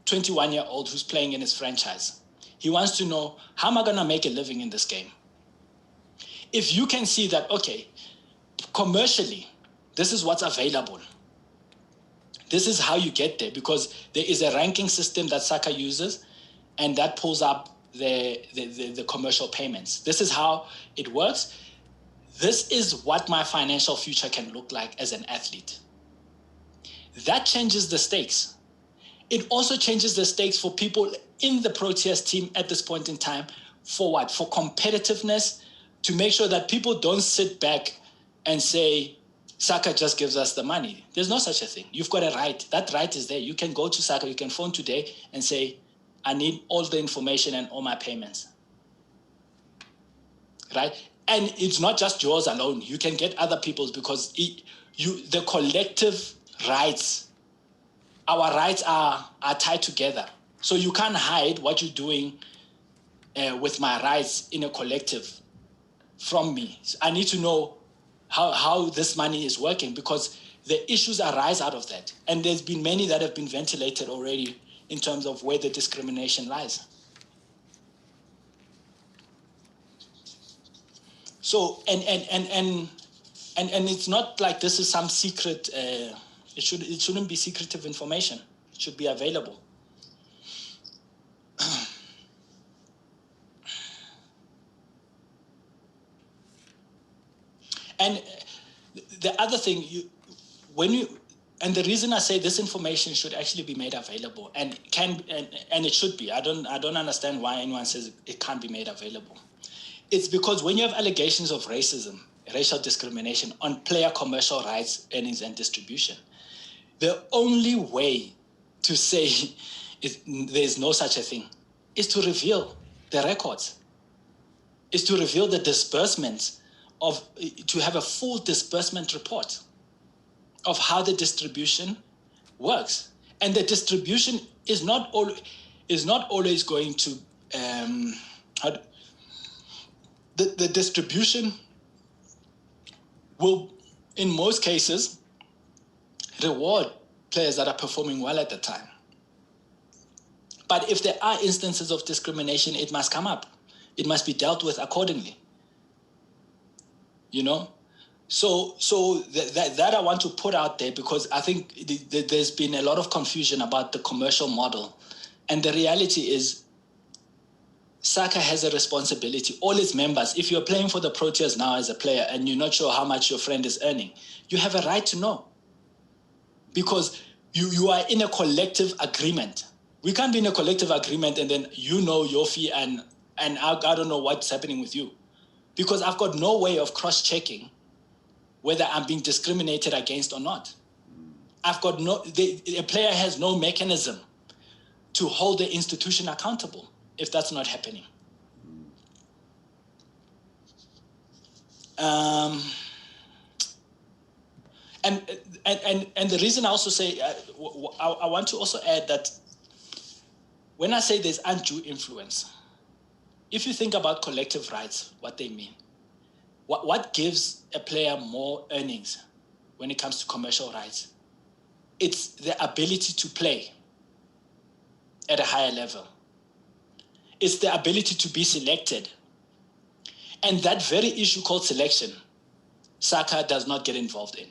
21-year-old who's playing in his franchise. He wants to know, how am I going to make a living in this game? If you can see that, okay, commercially, this is what's available. This is how you get there, because there is a ranking system that SACA uses, and that pulls up the commercial payments. This is how it works. This is what my financial future can look like as an athlete. That changes the stakes. It also changes the stakes for people in the Proteas team at this point in time. For what? For competitiveness, to make sure that people don't sit back and say, SACA just gives us the money. There's no such a thing. You've got a right. That right is there. You can go to SACA, you can phone today and say, I need all the information and all my payments. Right? And it's not just yours alone. You can get other people's, because the collective rights, our rights are tied together. So you can't hide what you're doing with my rights in a collective from me. I need to know how this money is working, because the issues arise out of that. And there's been many that have been ventilated already in terms of where the discrimination lies. So, and it's not like this is some secret, it shouldn't be secretive information. It should be available. And the other thing, and the reason I say this information should actually be made available, and it should be. I don't understand why anyone says it can't be made available. It's because when you have allegations of racism, racial discrimination on player commercial rights, earnings, and distribution, the only way to say there's no such a thing is to reveal the records, is to reveal the disbursements, to have a full disbursement report of how the distribution works. And the distribution is not always going to the distribution will, in most cases, reward players that are performing well at the time. But if there are instances of discrimination, it must come up. It must be dealt with accordingly. You know? So that I want to put out there, because I think there's been a lot of confusion about the commercial model. And the reality is, SACA has a responsibility. All its members, if you're playing for the Proteas now as a player and you're not sure how much your friend is earning, you have a right to know. Because you are in a collective agreement. We can't be in a collective agreement and then you know your fee and I don't know what's happening with you. Because I've got no way of cross-checking whether I'm being discriminated against or not. A player has no mechanism to hold the institution accountable if that's not happening. And the reason I also say, I want to also add that when I say there's undue influence, if you think about collective rights, what they mean, what gives a player more earnings when it comes to commercial rights. It's the ability to play at a higher level. It's the ability to be selected. And that very issue called selection, SACA does not get involved in.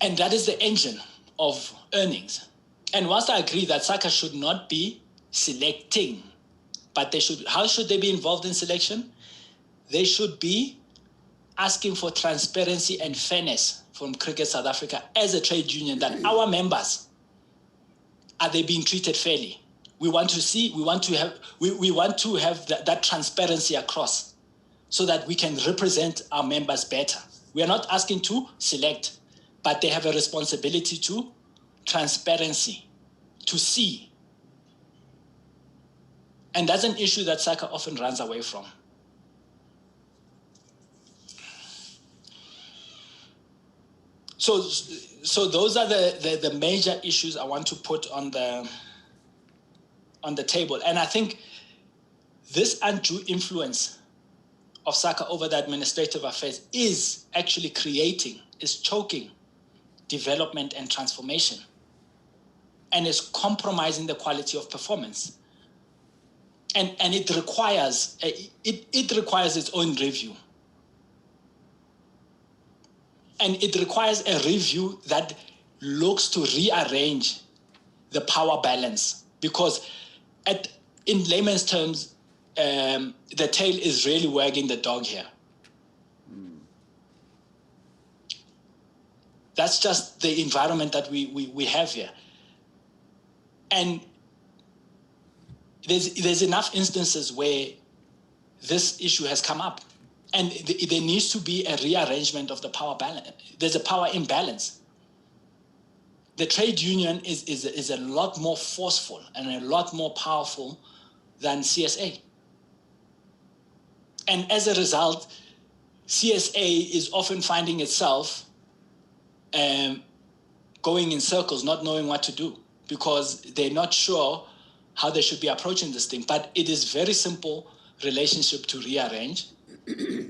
And that is the engine of earnings. And whilst I agree that SACA should not be selecting, but they should, how should they be involved in selection? They should be asking for transparency and fairness from Cricket South Africa as a trade union, that our members, are they being treated fairly? We want to have that transparency across so that we can represent our members better. We are not asking to select, but they have a responsibility to transparency, to see. And that's an issue that SACA often runs away from. So those are the major issues I want to put on the table. And I think this undue influence of SACA over the administrative affairs is actually is choking development and transformation, and is compromising the quality of performance. And it requires its own review. And it requires a review that looks to rearrange the power balance, because in layman's terms, the tail is really wagging the dog here. That's just the environment that we have here. And there's enough instances where this issue has come up. And there needs to be a rearrangement of the power balance. There's a power imbalance. The trade union is a lot more forceful and a lot more powerful than CSA. And as a result, CSA is often finding itself going in circles, not knowing what to do, because they're not sure how they should be approaching this thing. But it is very simple relationship to rearrange.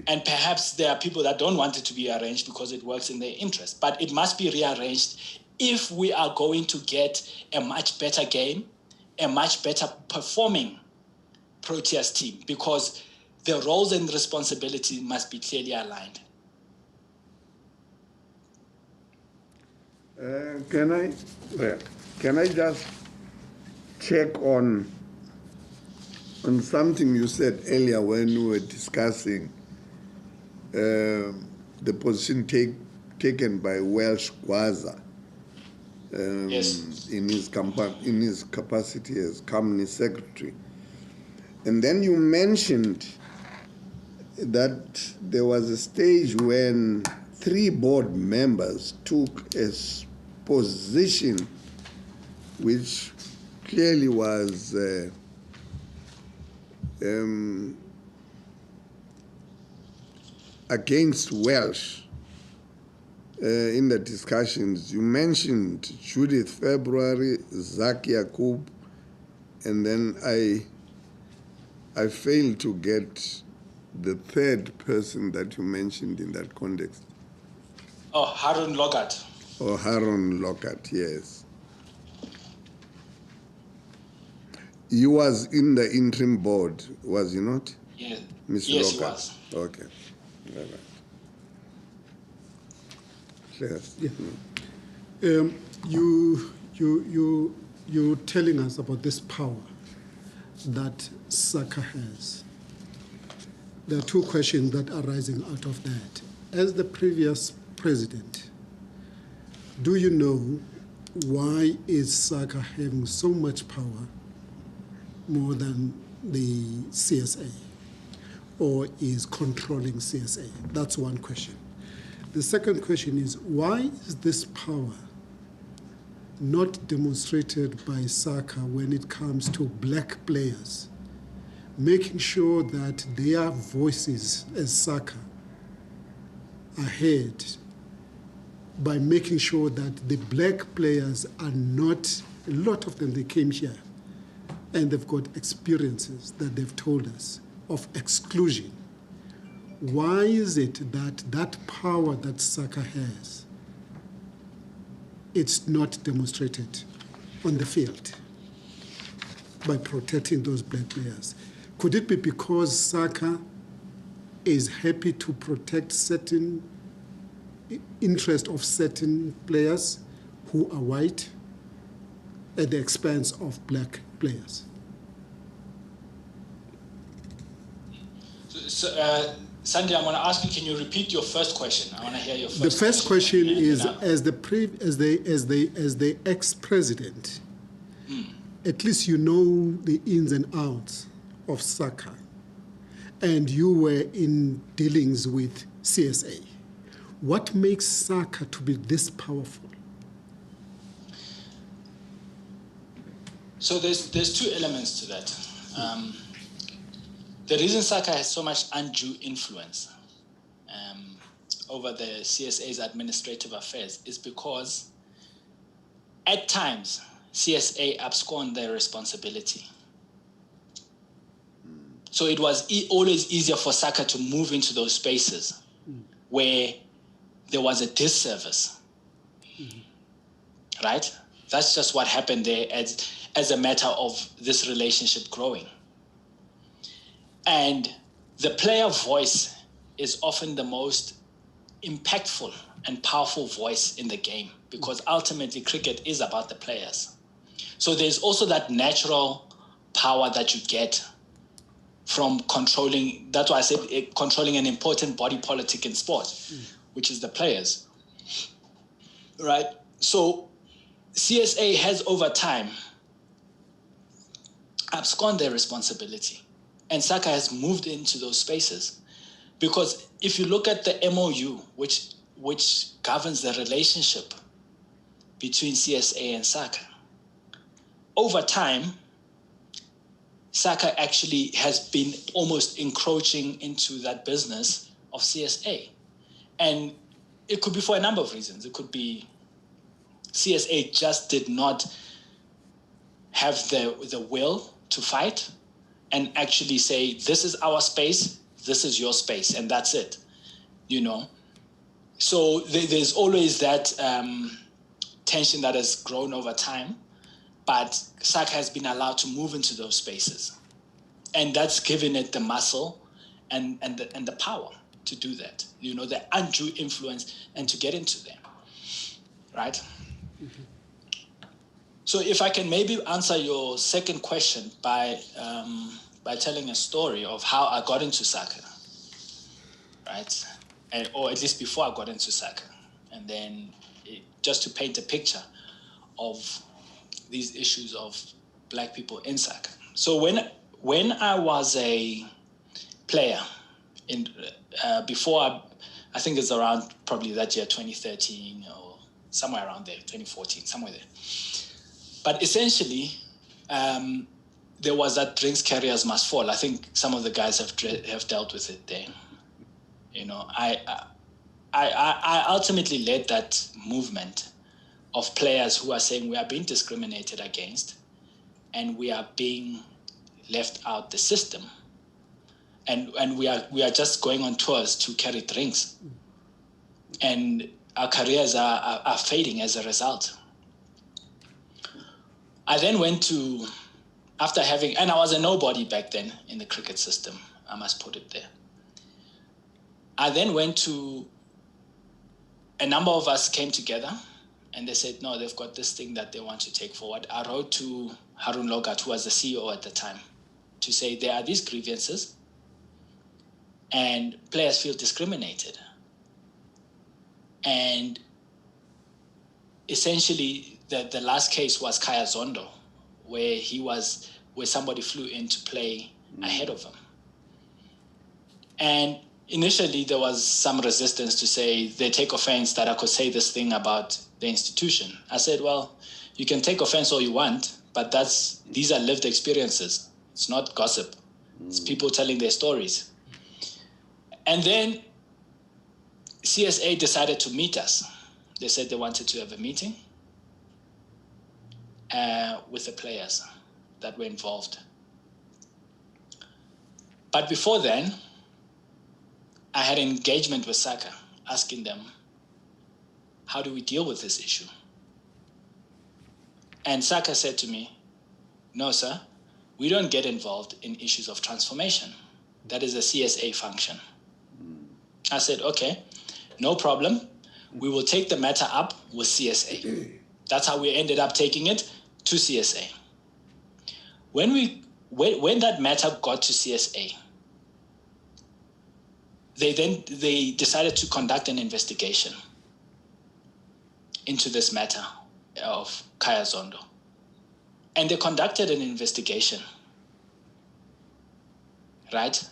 And perhaps there are people that don't want it to be arranged because it works in their interest. But it must be rearranged if we are going to get a much better game, a much better performing Proteas team, because the roles and responsibilities must be clearly aligned. Can I just check on something you said earlier when we were discussing the position taken by Welsh Gwaza Yes. in his capacity as company secretary. And then you mentioned that there was a stage when 3 board members took a position which clearly was against Welsh. In the discussions, you mentioned Judith February, Zaki Yakub, and then I failed to get the third person that you mentioned in that context. Oh, Harun Logat. Oh, Harun Logat, yes. He was in the interim board, was he not? Yeah. Mr. Yes, Logat. he was. Okay. All right. Yes. Yeah. You're telling us about this power that SACA has. There are 2 questions that are rising out of that. As the previous president, do you know why is SACA having so much power more than the CSA, or is controlling CSA? That's one question. The second question is, why is this power not demonstrated by SACA when it comes to black players, making sure that their voices as SACA are heard by making sure that the black players are not, a lot of them, they came here and they've got experiences that they've told us of exclusion, why is it that that power that SACA has, it's not demonstrated on the field by protecting those black players? Could it be because SACA is happy to protect certain interest of certain players who are white at the expense of black players? Sandy, I'm going to ask you, can you repeat your first question? I want to hear your first question. The first question is, as the ex-president, at least you know the ins and outs of SACA, and you were in dealings with CSA. What makes SACA to be this powerful? So there's two elements to that. The reason SACA has so much undue influence over the CSA's administrative affairs is because at times CSA abscond their responsibility. So it was always easier for SACA to move into those spaces where there was a disservice, right? That's just what happened there as a matter of this relationship growing. And the player voice is often the most impactful and powerful voice in the game, because ultimately cricket is about the players. So there's also that natural power that you get from controlling, that's why I said controlling an important body politic in sport, which is the players, right? So CSA has over time absconded their responsibility, and SACA has moved into those spaces. Because if you look at the MOU, which governs the relationship between CSA and SACA, over time, SACA actually has been almost encroaching into that business of CSA. And it could be for a number of reasons. It could be CSA just did not have the will to fight and actually say, this is our space, this is your space, and that's it, you know? So there's always that tension that has grown over time, but SACA has been allowed to move into those spaces. And that's given it the muscle and the power to do that, you know, the undue influence and to get into them, right? Mm-hmm. So if I can maybe answer your second question by telling a story of how I got into SACA, right? Or at least before I got into SACA. And then just to paint a picture of these issues of black people in SACA. So when I was a player, before I think it's around probably that year, 2013 or somewhere around there, 2014, somewhere there. But essentially, there was that drinks carriers must fall. I think some of the guys have dealt with it there. You know, I ultimately led that movement of players who are saying we are being discriminated against and we are being left out the system. And we are just going on tours to carry drinks. And our careers are fading as a result. I then went to, and I was a nobody back then in the cricket system, I must put it there. I then went to, a number of us came together and they said, no, they've got this thing that they want to take forward. I wrote to Harun Logat, who was the CEO at the time, to say there are these grievances and players feel discriminated. And essentially, the last case was Kaya Zondo, where somebody flew in to play ahead of him. And initially, there was some resistance to say they take offense that I could say this thing about the institution. I said, well, you can take offense all you want, but these are lived experiences. It's not gossip. It's people telling their stories. And then CSA decided to meet us. They said they wanted to have a meeting with the players that were involved. But before then, I had an engagement with SACA, asking them, how do we deal with this issue? And SACA said to me, no, sir, we don't get involved in issues of transformation. That is a CSA function. I said, okay, no problem. We will take the matter up with CSA. That's how we ended up taking it to CSA. When that matter got to CSA, they decided to conduct an investigation into this matter of Kaya Zondo. And they conducted an investigation, right?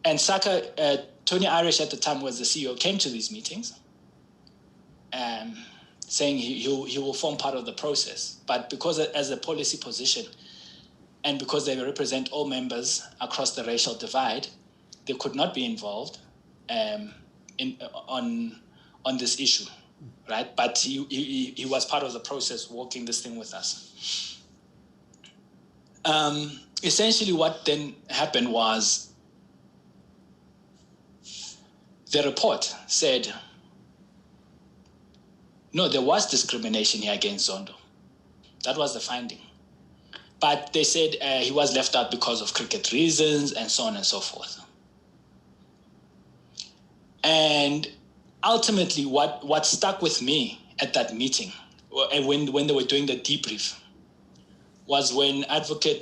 And SACA, Tony Irish at the time was the CEO, came to these meetings saying he will form part of the process. But because as a policy position and because they represent all members across the racial divide, they could not be involved on this issue, right? But he was part of the process, walking this thing with us. Essentially, what then happened was the report said, no, there was discrimination here against Zondo. That was the finding. But they said he was left out because of cricket reasons and so on and so forth. And ultimately, what stuck with me at that meeting, and when they were doing the debrief, was when Advocate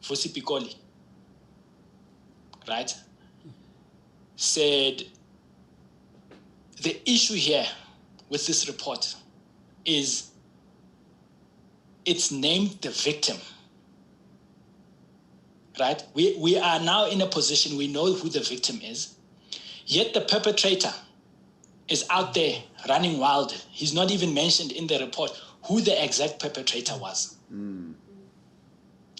Fusi Pikoli, right, said the issue here with this report is it's named the victim, right? We are now in a position, we know who the victim is, yet the perpetrator is out there running wild. He's not even mentioned in the report who the exact perpetrator was. And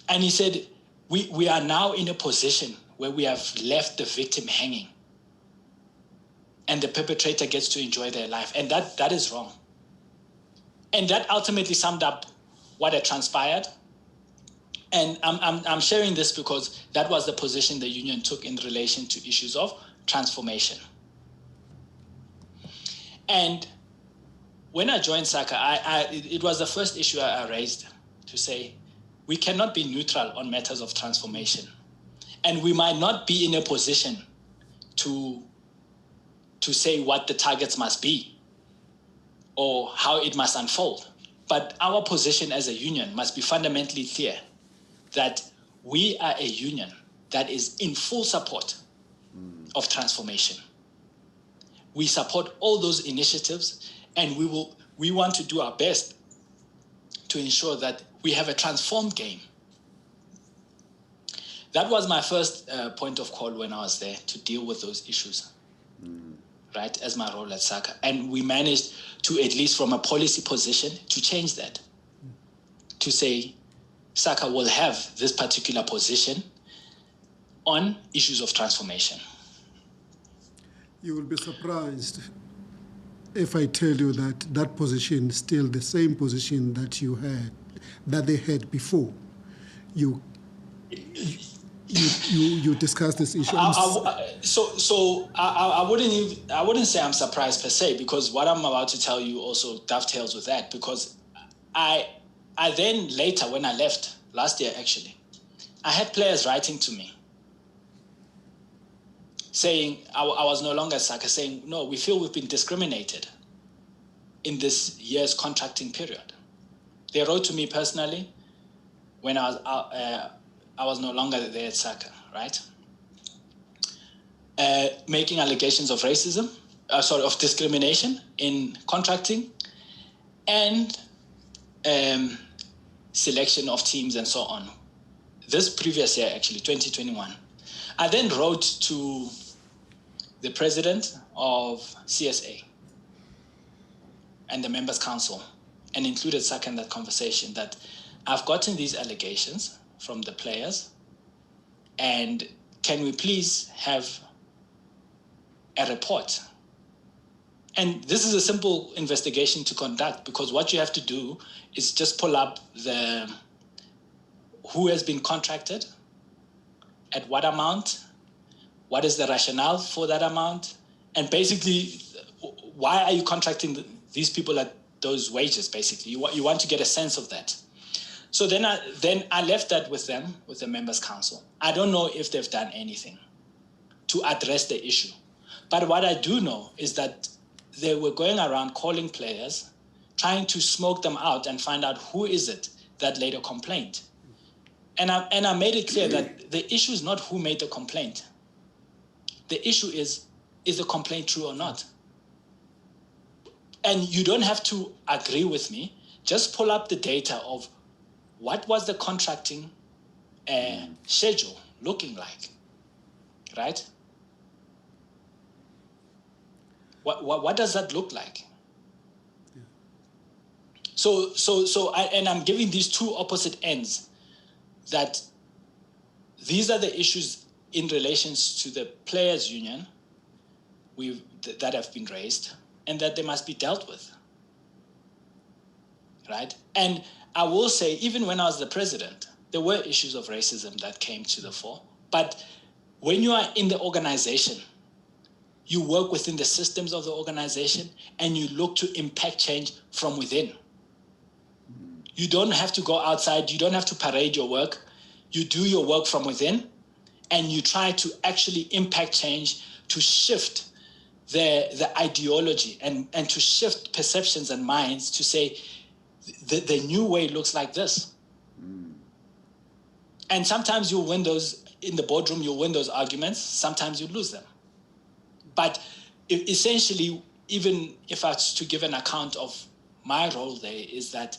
he said, we are now in a position where we have left the victim hanging and the perpetrator gets to enjoy their life. And that is wrong. And that ultimately summed up what had transpired. And I'm sharing this because that was the position the union took in relation to issues of transformation. And when I joined SACA, it was the first issue I raised to say, we cannot be neutral on matters of transformation. And we might not be in a position to say what the targets must be or how it must unfold. But our position as a union must be fundamentally clear that we are a union that is in full support of transformation. We support all those initiatives, and we want to do our best to ensure that we have a transformed game. That was my first point of call when I was there, to deal with those issues, right, as my role at SACA. And we managed to, at least from a policy position, to change that, to say SACA will have this particular position on issues of transformation. You will be surprised if I tell you that that position is still the same position that you had, that they had before. You discussed this issue. I wouldn't say I'm surprised per se, because what I'm about to tell you also dovetails with that, because I then later, when I left last year actually, I had players writing to me saying, I was no longer SACA, saying, no, we feel we've been discriminated in this year's contracting period. They wrote to me personally when I was no longer there at SACA, right? Making allegations of racism, of discrimination in contracting, and selection of teams and so on. This previous year, actually, 2021. I then wrote to the president of CSA and the members' council and included SACA in that conversation, that I've gotten these allegations from the players, and can we please have a report? And this is a simple investigation to conduct, because what you have to do is just pull up who has been contracted, at what amount, what is the rationale for that amount, and basically, why are you contracting these people at those wages, basically? You want to get a sense of that. So then I left that with them, with the members' council. I don't know if they've done anything to address the issue. But what I do know is that they were going around calling players, trying to smoke them out and find out who is it that laid a complaint. And I made it clear that the issue is not who made the complaint. The issue is the complaint true or not? And you don't have to agree with me. Just pull up the data of what was the contracting schedule looking like, right? What does that look like? Yeah. So I'm giving these two opposite ends, that these are the issues in relations to the players' union that have been raised, and that they must be dealt with, right? And I will say, even when I was the president, there were issues of racism that came to the fore. But when you are in the organization, you work within the systems of the organization and you look to impact change from within. You don't have to go outside. You don't have to parade your work. You do your work from within, and you try to actually impact change, to shift the ideology and to shift perceptions and minds to say the new way looks like this. And sometimes you'll win those in the boardroom, you'll win those arguments. Sometimes you lose them. But essentially, even if I was to give an account of my role there, is that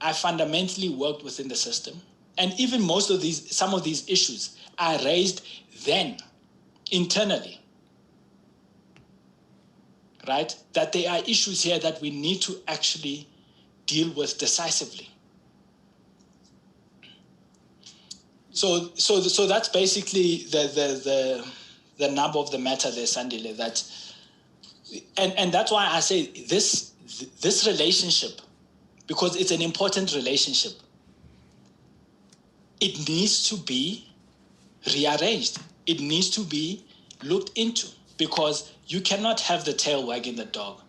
I fundamentally worked within the system. And even some of these issues are raised then internally, right? That there are issues here that we need to actually deal with decisively. So that's basically the nub of the matter there, Sandile. That, and that's why I say this relationship, because it's an important relationship, it needs to be rearranged. It needs to be looked into, because you cannot have the tail wagging the dog.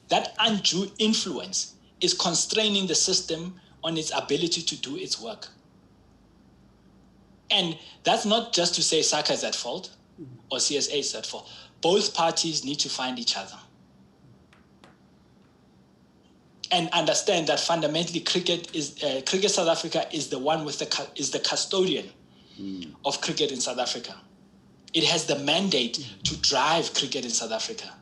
That undue influence is constraining the system on its ability to do its work. And that's not just to say SACA is at fault or CSA is at fault. Both parties need to find each other and understand that fundamentally Cricket South Africa is the one is the custodian of cricket in South Africa. It has the mandate to drive cricket in South Africa.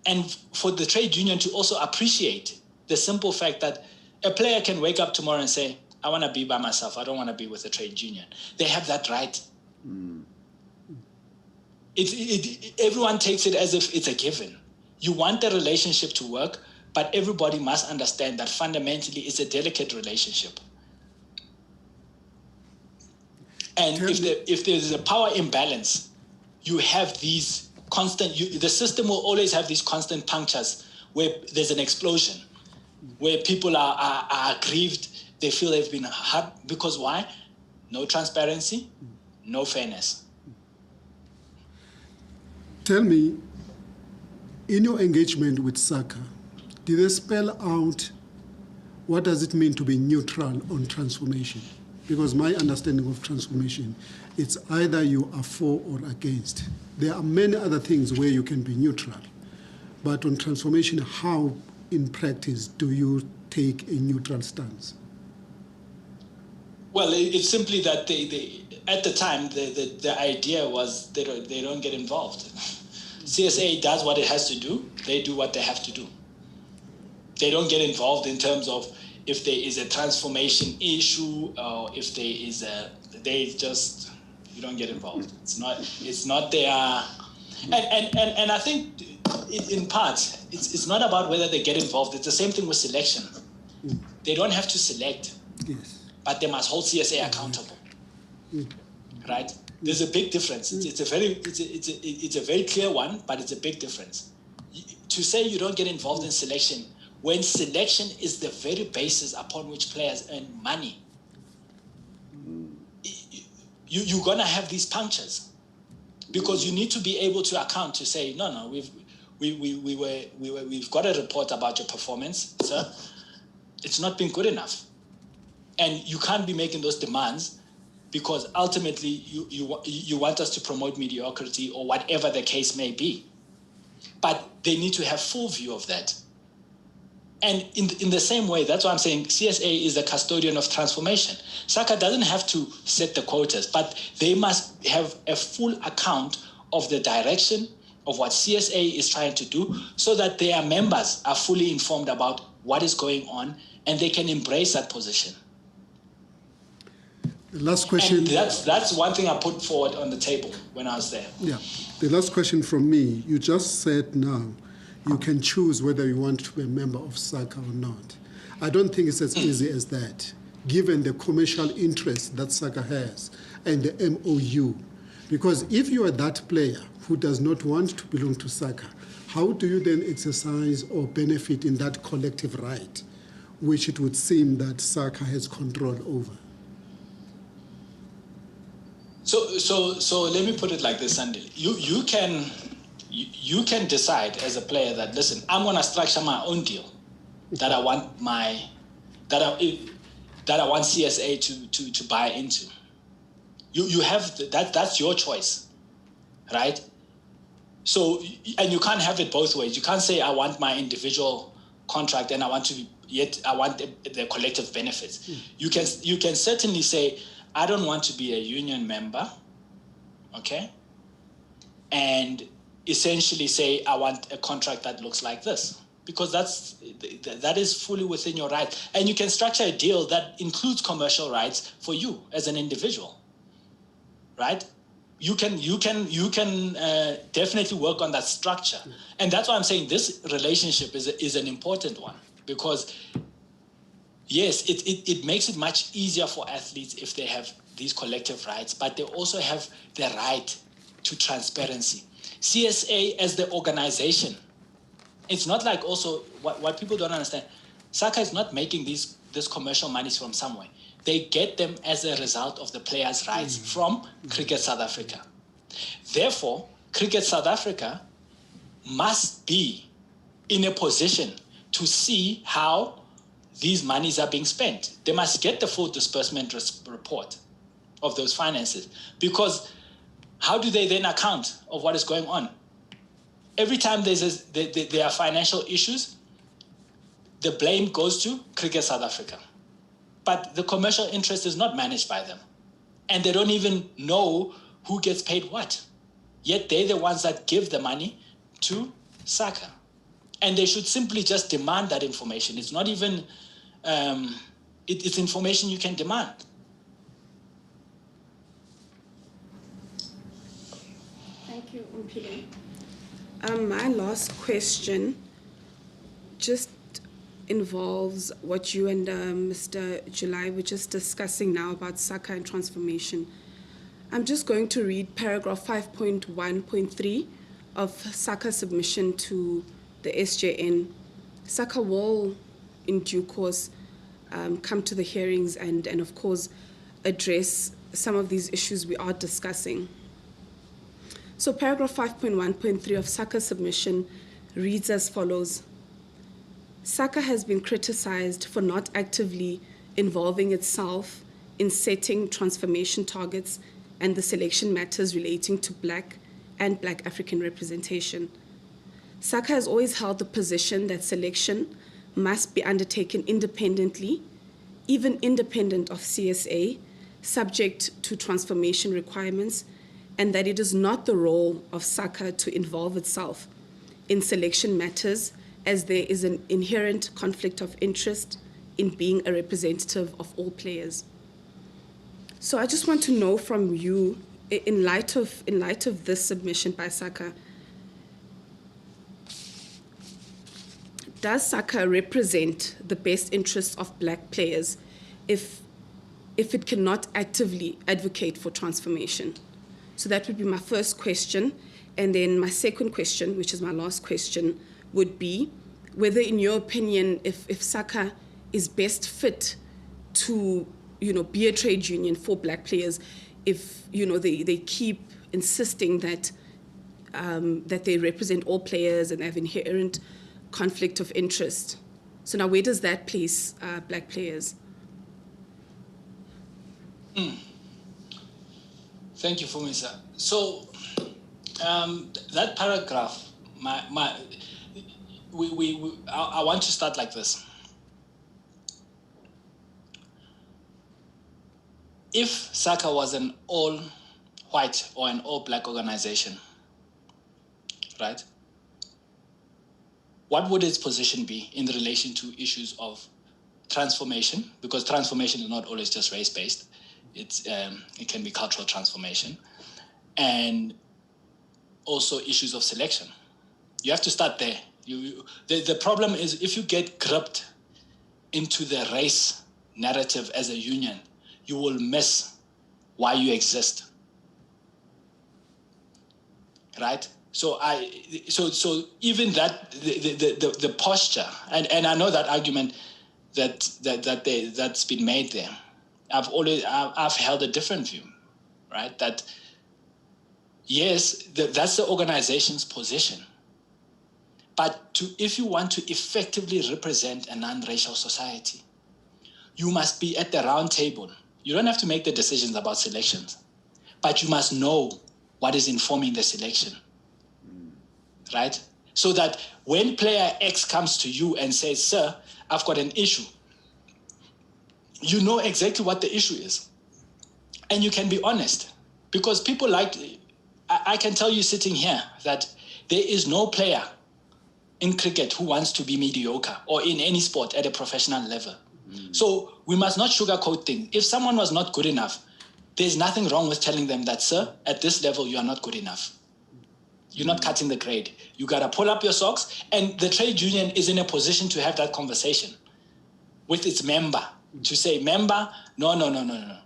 And for the trade union to also appreciate the simple fact that a player can wake up tomorrow and say, I want to be by myself. I don't want to be with the trade union. They have that right. Everyone takes it as if it's a given. You want the relationship to work, but everybody must understand that fundamentally it's a delicate relationship. And if there's a power imbalance, you have these constant, the system will always have these constant punctures where there's an explosion, where people are aggrieved, they feel they've been hurt. Because why? No transparency, no fairness. Tell me, in your engagement with SACA, did they spell out what does it mean to be neutral on transformation? Because my understanding of transformation, it's either you are for or against. There are many other things where you can be neutral. But on transformation, how in practice do you take a neutral stance? Well, it's simply that they at the time, the idea was they don't get involved. CSA does what it has to do. They do what they have to do. They don't get involved in terms of if there is a transformation issue or if there is you don't get involved. It's not their, and I think in part, it's not about whether they get involved. It's the same thing with selection. They don't have to select. Yes. But they must hold CSA accountable, right? There's a big difference. It's a very clear one, but it's a big difference. To say you don't get involved in selection, when selection is the very basis upon which players earn money, you're gonna have these punctures, because you need to be able to account to say, no, we've got a report about your performance, sir. It's not been good enough, and you can't be making those demands because ultimately you want us to promote mediocrity or whatever the case may be. But they need to have full view of that. And in the same way, that's why I'm saying CSA is the custodian of transformation. SACA doesn't have to set the quotas, but they must have a full account of the direction of what CSA is trying to do, so that their members are fully informed about what is going on and they can embrace that position. The last question. And that's one thing I put forward on the table when I was there. Yeah. The last question from me. You just said now you can choose whether you want to be a member of SACA or not. I don't think it's as easy as that, given the commercial interest that SACA has and the MOU. Because if you are that player who does not want to belong to SACA, how do you then exercise or benefit in that collective right, which it would seem that SACA has control over? So let me put it like this, Sandy. You can decide as a player that, listen, I'm going to structure my own deal that I want that I want CSA to buy into. You have that's your choice, right? So, and you can't have it both ways. You can't say I want my individual contract and I want the collective benefits. You can certainly say, I don't want to be a union member, okay? And essentially say, I want a contract that looks like this, because that is fully within your right. And you can structure a deal that includes commercial rights for you as an individual, right? You can definitely work on that structure. And that's why I'm saying this relationship is an important one, because yes, it makes it much easier for athletes if they have these collective rights, but they also have the right to transparency. CSA as the organization, it's not like also what people don't understand. SACA is not making this commercial monies from somewhere. They get them as a result of the players' rights from Cricket South Africa. Therefore, Cricket South Africa must be in a position to see how these monies are being spent. They must get the full disbursement report of those finances, because how do they then account of what is going on? Every time there are financial issues, the blame goes to Cricket South Africa. But the commercial interest is not managed by them. And they don't even know who gets paid what. Yet they're the ones that give the money to SACA. And they should simply just demand that information. It's not even, it's information you can demand. Thank you, Omphile. My last question just involves what you and Mr. July were just discussing now about SACA and transformation. I'm just going to read paragraph 5.1.3 of SACA's submission to the SJN. SACA will, in due course, come to the hearings and of course, address some of these issues we are discussing. So paragraph 5.1.3 of SACA's submission reads as follows. SACA has been criticized for not actively involving itself in setting transformation targets and the selection matters relating to Black and Black African representation. SACA has always held the position that selection must be undertaken independently, even independent of CSA, subject to transformation requirements, and that it is not the role of SACA to involve itself in selection matters, as there is an inherent conflict of interest in being a representative of all players. So I just want to know from you, in light of this submission by SACA, does SACA represent the best interests of Black players if it cannot actively advocate for transformation? So that would be my first question. And then my second question, which is my last question, would be whether, in your opinion, if SACA is best fit to, be a trade union for Black players, if, you know, they keep insisting that that they represent all players and they have inherent conflict of interest. So now where does that place black players? Thank you, Fumisa. So that paragraph, I want to start like this. If SACA was an all-white or an all-black organization, right, what would its position be in relation to issues of transformation? Because transformation is not always just race-based. It can be cultural transformation. And also issues of selection. You have to start there. The problem is if you get gripped into the race narrative as a union, you will miss why you exist, right? So even that the posture, and I know that argument that's been made there. I've held a different view, right? That yes, that's the organization's position, but if you want to effectively represent a non-racial society, you must be at the round table. You don't have to make the decisions about selections, but you must know what is informing the selection, right? So that when player X comes to you and says, sir, I've got an issue, you know exactly what the issue is. And you can be honest, because people I can tell you sitting here that there is no player in cricket who wants to be mediocre or in any sport at a professional level. So we must not sugarcoat things. If someone was not good enough, there's nothing wrong with telling them that, sir, at this level, you are not good enough. You're not cutting the grade. You got to pull up your socks. And the trade union is in a position to have that conversation with its member to say, member, no.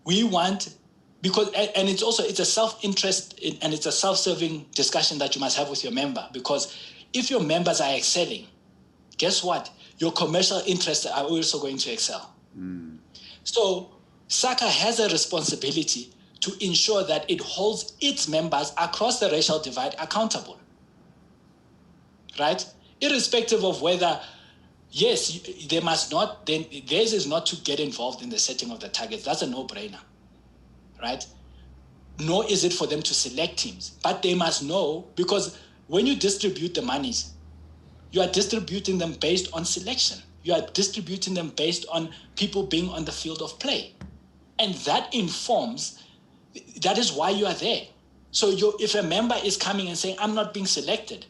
We want, because, and it's a self-interest and it's a self-serving discussion that you must have with your member, because if your members are excelling, guess what? Your commercial interests are also going to excel. So SACA has a responsibility to ensure that it holds its members across the racial divide accountable, right? Irrespective of whether, yes, they must not, then theirs is not to get involved in the setting of the targets. That's a no-brainer, right? Nor is it for them to select teams, but they must know, because when you distribute the monies, you are distributing them based on selection. You are distributing them based on people being on the field of play. And that informs, that is why you are there. So if a member is coming and saying, I'm not being selected,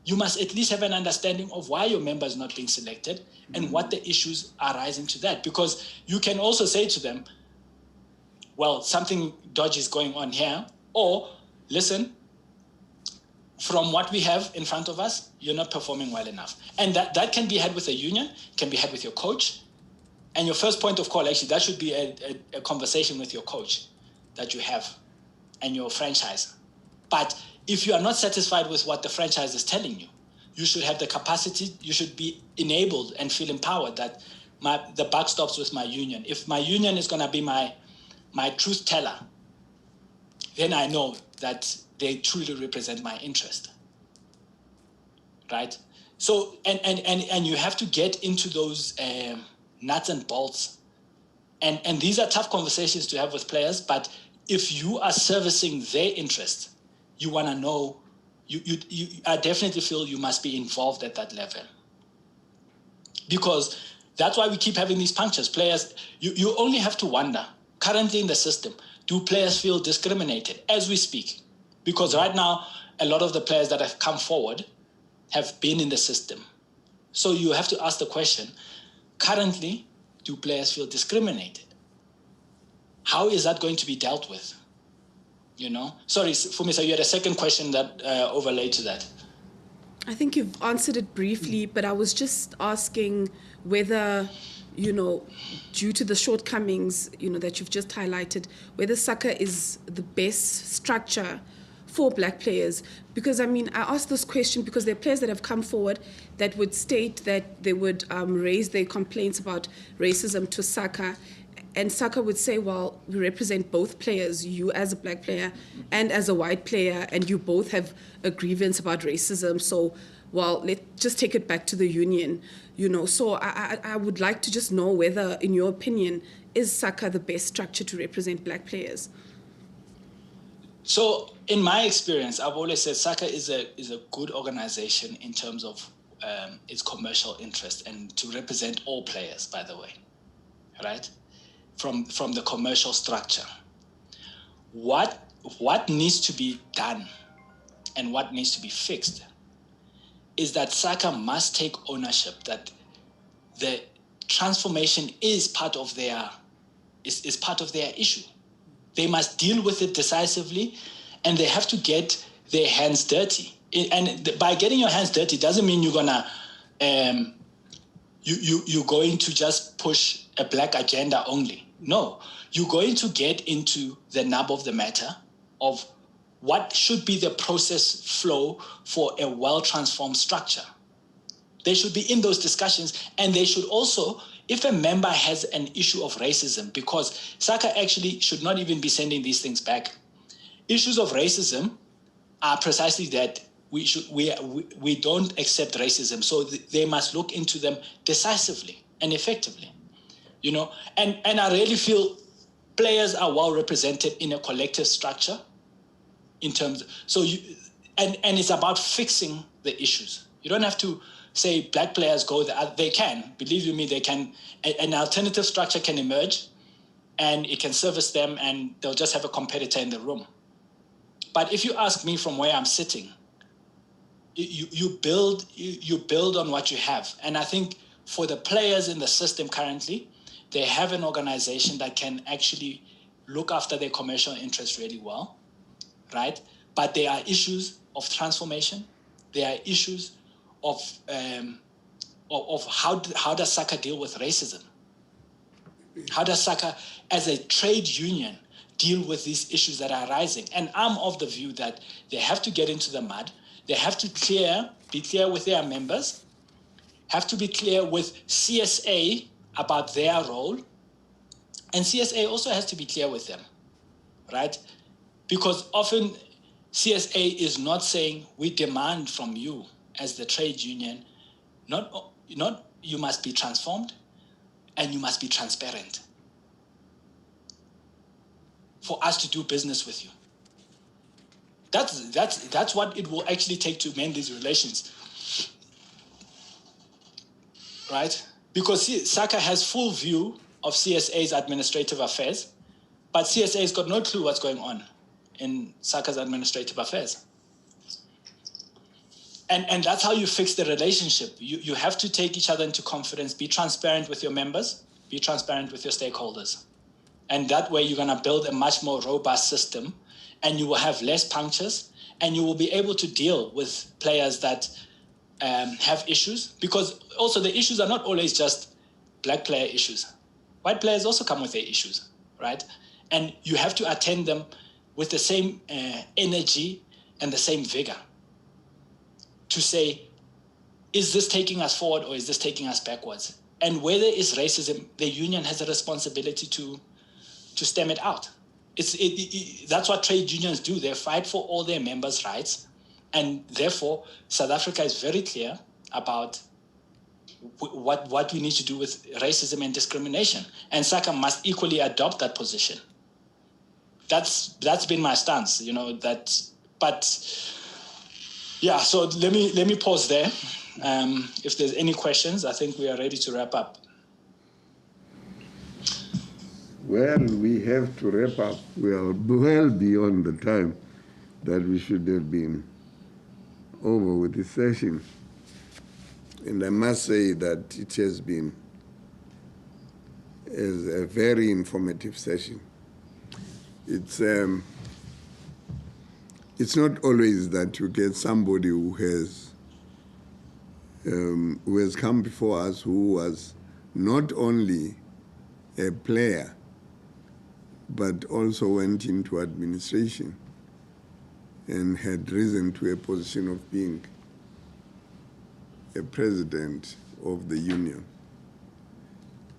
you must at least have an understanding of why your member is not being selected and what the issues are arising to that. Because you can also say to them, well, something dodgy is going on here, or listen, from what we have in front of us, you're not performing well enough. And that can be had with a union, can be had with your coach. And your first point of call, actually, that should be a conversation with your coach that you have and your franchise. But if you are not satisfied with what the franchise is telling you, you should have the capacity, you should be enabled and feel empowered that the buck stops with my union. If my union is going to be my truth teller, then I know that they truly represent my interest, right? So, and you have to get into those nuts and bolts. And these are tough conversations to have with players, but if you are servicing their interests, you want to know, I definitely feel you must be involved at that level. Because that's why we keep having these punctures. Players, you only have to wonder, currently in the system, do players feel discriminated as we speak? Because right now, a lot of the players that have come forward have been in the system. So you have to ask the question, currently, do players feel discriminated? How is that going to be dealt with? You know? Sorry, Fumisa, you had a second question that overlaid to that. I think you've answered it briefly, but I was just asking whether, you know, due to the shortcomings, you know, that you've just highlighted, whether SACA is the best structure for black players. Because, I mean, I asked this question because there are players that have come forward that would state that they would raise their complaints about racism to SACA, And SACA would say, well, we represent both players, you as a black player and as a white player, and you both have a grievance about racism. So, well, let's just take it back to the union, you know. So I would like to just know whether, in your opinion, is SACA the best structure to represent black players? So, in my experience, I've always said SACA is a good organization in terms of its commercial interest and to represent all players, by the way, right? From the commercial structure. What needs to be done and what needs to be fixed is that SACA must take ownership that the transformation is part of their issue. They must deal with it decisively, and they have to get their hands dirty. And by getting your hands dirty doesn't mean you're gonna you're going to just push a black agenda only. No, you're going to get into the nub of the matter of what should be the process flow for a well-transformed structure. They should be in those discussions, and they should also, if a member has an issue of racism, because SACA actually should not even be sending these things back. Issues of racism are precisely that we don't accept racism, so they must look into them decisively and effectively, you know. And I really feel players are well represented in a collective structure, in terms. And it's about fixing the issues. You don't have to say black players go there. They can, believe you me, they can. An alternative structure can emerge, and it can service them, and they'll just have a competitor in the room. But if you ask me from where I'm sitting, you build on what you have. And I think for the players in the system currently, they have an organization that can actually look after their commercial interests really well, right? But there are issues of transformation. There are issues of how does SACA deal with racism? How does SACA, as a trade union, deal with these issues that are arising? And I'm of the view that they have to get into the mud. They have to be clear with their members, have to be clear with CSA about their role, and CSA also has to be clear with them, right? Because often CSA is not saying, we demand from you as the trade union, not you must be transformed and you must be transparent for us to do business with you. That's what it will actually take to mend these relations, right? Because SACA has full view of CSA's administrative affairs, but CSA's got no clue what's going on in SACA's administrative affairs. And that's how you fix the relationship. You have to take each other into confidence, be transparent with your members, be transparent with your stakeholders. And that way you're gonna build a much more robust system, and you will have less punctures, and you will be able to deal with players that have issues, because also the issues are not always just black player issues. White players also come with their issues, right? And you have to attend them with the same energy and the same vigor to say, is this taking us forward or is this taking us backwards? And where there is racism, the union has a responsibility to stem it out. That's what trade unions do. They fight for all their members' rights. And therefore, South Africa is very clear about what we need to do with racism and discrimination. And SACA must equally adopt that position. That's been my stance, you know, but yeah, so let me pause there. If there's any questions, I think we are ready to wrap up. Well, we have to wrap up. We are well beyond the time that we should have been over with this session. And I must say that it has been a very informative session. It's not always that you get somebody who has come before us who was not only a player, but also went into administration and had risen to a position of being a president of the union.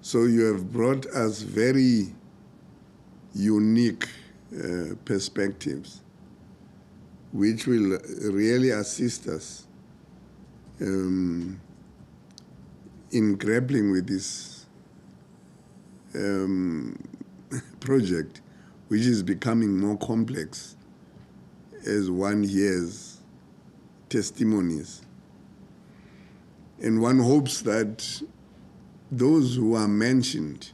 So you have brought us very unique perspectives, which will really assist us in grappling with this project, which is becoming more complex as one hears testimonies. And one hopes that those who are mentioned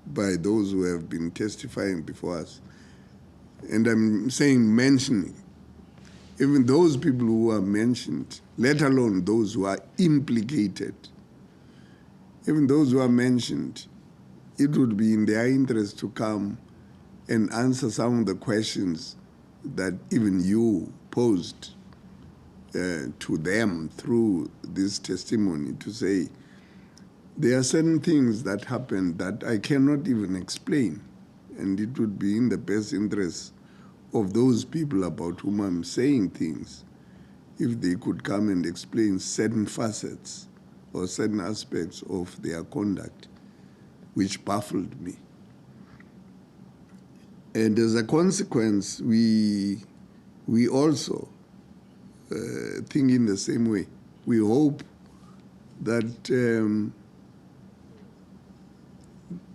by those who have been testifying before us, and I'm saying mentioning, even those people who are mentioned, let alone those who are implicated, even those who are mentioned, it would be in their interest to come and answer some of the questions that even you posed to them through this testimony, to say, there are certain things that happened that I cannot even explain, and it would be in the best interest of those people about whom I'm saying things if they could come and explain certain facets or certain aspects of their conduct which baffled me. And as a consequence, we also think in the same way. We hope that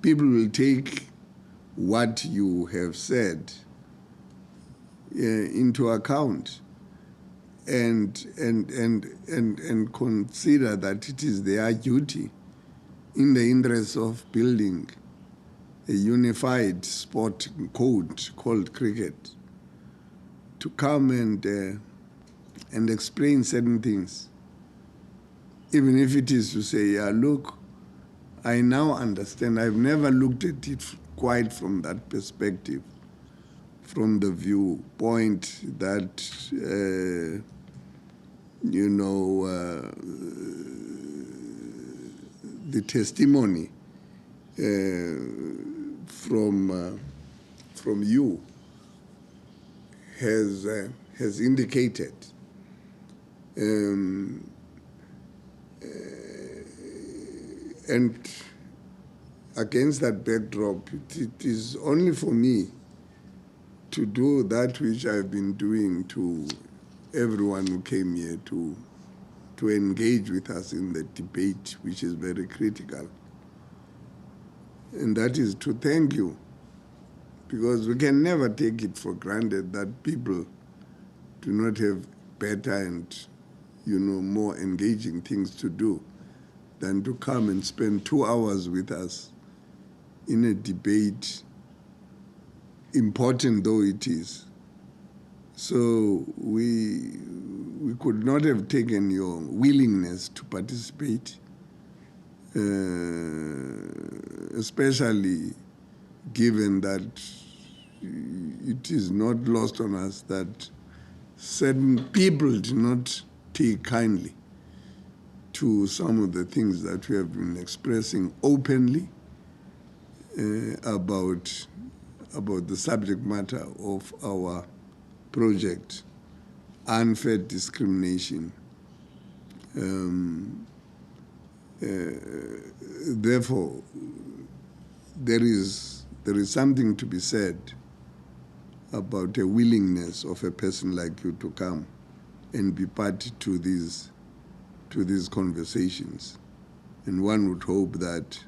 people will take what you have said into account and consider that it is their duty, in the interest of building a unified sport code called cricket, to come and explain certain things, even if it is to say, yeah, look, I now understand. I've never looked at it quite from that perspective, from the viewpoint that, the testimony from you has indicated. And against that backdrop, it is only for me to do that which I've been doing to everyone who came here to engage with us in the debate, which is very critical. And that is to thank you, because we can never take it for granted that people do not have better and, more engaging things to do than to come and spend 2 hours with us in a debate, important though it is. So we could not have taken your willingness to participate, especially given that it is not lost on us that certain people do not take kindly to some of the things that we have been expressing openly about the subject matter of our project, unfair discrimination. Therefore, there is something to be said about a willingness of a person like you to come and be part to these conversations. And one would hope that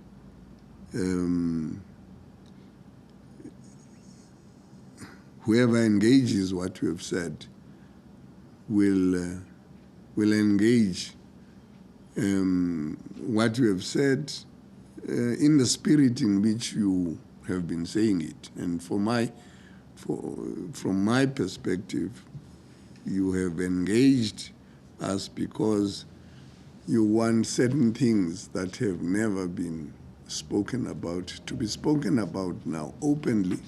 whoever engages what you have said will engage what you have said in the spirit in which you have been saying it. And from my perspective, you have engaged us because you want certain things that have never been spoken about to be spoken about now openly,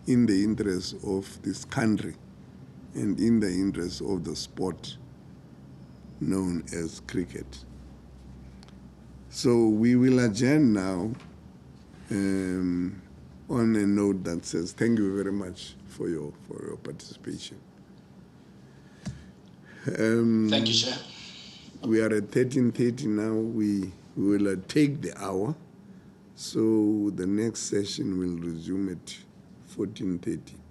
in the interest of this country and in the interest of the sport known as cricket. So we will adjourn now on a note that says thank you very much for your participation. Thank you, Chair. We are at 13:30 now. We We will take the hour. So the next session will resume at 14:30.